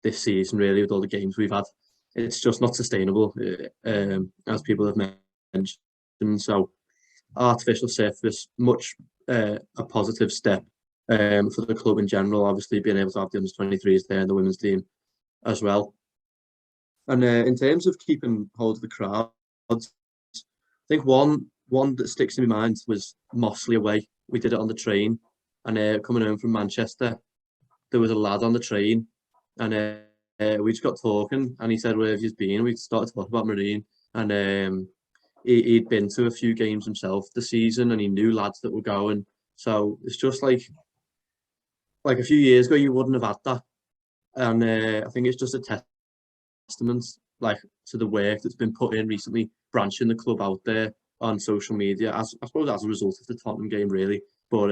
this season, really, with all the games we've had, it's just not sustainable, as people have mentioned. So, artificial surface, much a positive step for the club in general. Obviously, being able to have the under-23s there and the women's team as well. And in terms of keeping hold of the crowds, I think one that sticks in my mind was Mossley away. We did it on the train, and coming home from Manchester, there was a lad on the train, and we just got talking, and he said, "Where have you been?" We started talking about Marine, and he'd been to a few games himself this season, and he knew lads that were going. So it's just like a few years ago, you wouldn't have had that. And I think it's just a testament like to the work that's been put in recently, branching the club out there on social media, I suppose as a result of the Tottenham game, really. But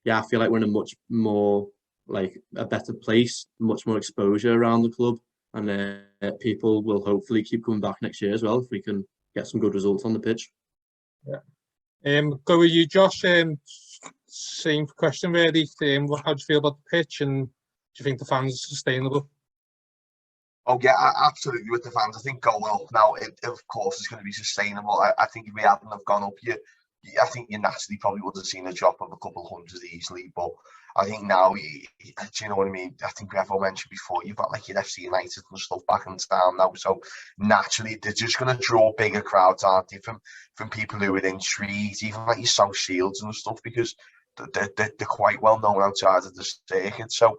yeah, I feel like we're in a much more, like, a better place, much more exposure around the club, and people will hopefully keep coming back next year as well if we can get some good results on the pitch. Yeah. Go with you, Josh. Same question really. How do you feel about the pitch, and do you think the fans are sustainable? Oh yeah, absolutely with the fans. I think going up now, of course, it's going to be sustainable. I think if we hadn't have gone up, I think you naturally probably would have seen a drop of a couple hundred easily. But I think now, do you know what I mean? I think we have all mentioned before, you've got like your FC United and stuff back in town now. So naturally, they're just going to draw bigger crowds, aren't they, from people who are intrigued, even like your South Shields and stuff, because they're quite well known outside of the circuit. So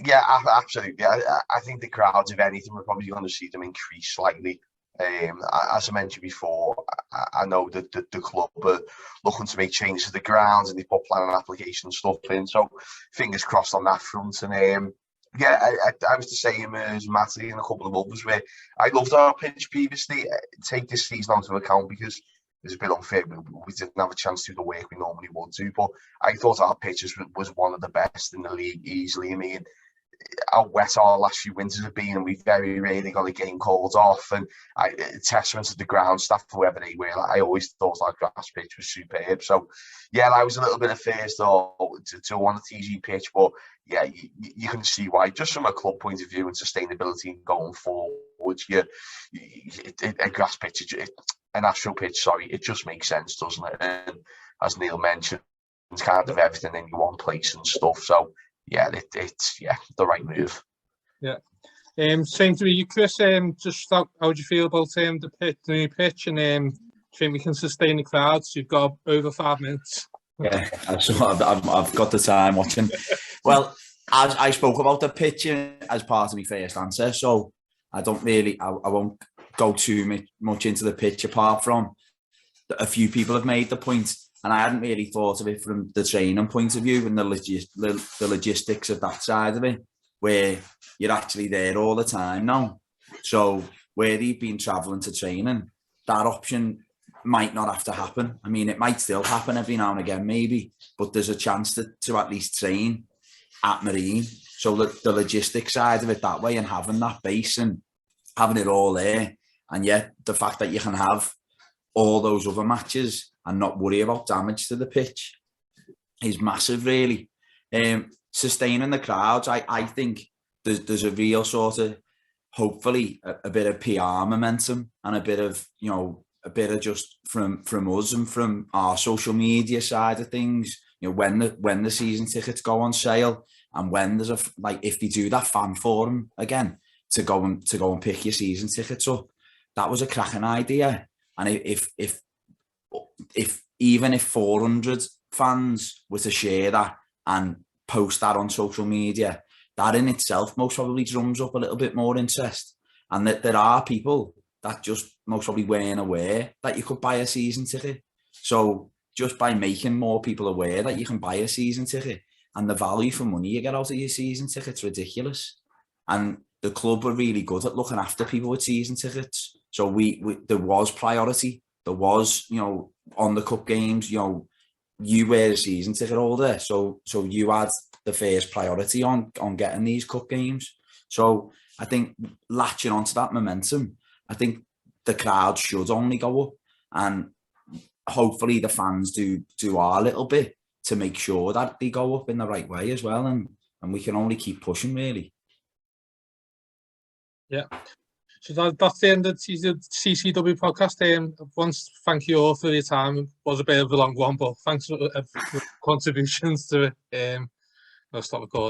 yeah, absolutely. I think the crowds, if anything, we're probably going to see them increase slightly. As I mentioned before, I know that the club are looking to make changes to the grounds, and they put planning application stuff in. So fingers crossed on that front. And yeah, I was the same as Matty and a couple of others where I loved our pitch previously. Take this season onto account because it's a bit unfair. We didn't have a chance to do the work we normally would do, but I thought our pitch was one of the best in the league easily. I mean, how wet our last few winters have been, and we very rarely got a game called off. And testament to the ground staff, whoever they were, I always thought our grass pitch was superb. So yeah, I was a little bit of first though to want a TG pitch, but yeah, you can see why, just from a club point of view and sustainability going forward, a grass pitch, an astral pitch, sorry, it just makes sense, doesn't it? And as Neil mentioned, it's kind of everything in your one place and stuff. So yeah, it's the right move. Yeah. Same to you, Chris. Just how do you feel about the new pitch, and do you think we can sustain the crowds? You've got over 5 minutes. Yeah, I've got the time watching. Well, as I spoke about the pitch as part of my first answer, so I don't really, I won't go too much into the pitch, apart from a few people have made the point. And I hadn't really thought of it from the training point of view and the logistics of that side of it, where you're actually there all the time now. So where they've been travelling to training, that option might not have to happen. I mean, it might still happen every now and again, maybe, but there's a chance to at least train at Marine. So the logistics side of it that way, and having that base and having it all there, and yet the fact that you can have all those other matches and not worry about damage to the pitch is massive, really. Sustaining the crowds, I think there's a real sort of, hopefully, a bit of PR momentum, and a bit of just from us and from our social media side of things. You know, when the season tickets go on sale, and when there's if they do that fan forum again to go and pick your season tickets up, that was a cracking idea. And even if 400 fans were to share that and post that on social media, that in itself most probably drums up a little bit more interest. And that there are people that just most probably weren't aware that you could buy a season ticket. So just by making more people aware that you can buy a season ticket, and the value for money you get out of your season ticket's ridiculous. And the club were really good at looking after people with season tickets. So there was priority. There was, on the cup games, you were a season ticket holder, so you had the first priority on getting these cup games. So I think latching onto that momentum, I think the crowd should only go up, and hopefully the fans do our little bit to make sure that they go up in the right way as well, and we can only keep pushing, really. Yeah. So that's the end of the TCW podcast. Once thank you all for your time. It was a bit of a long one, but thanks for contributions to it. I'll stop recording.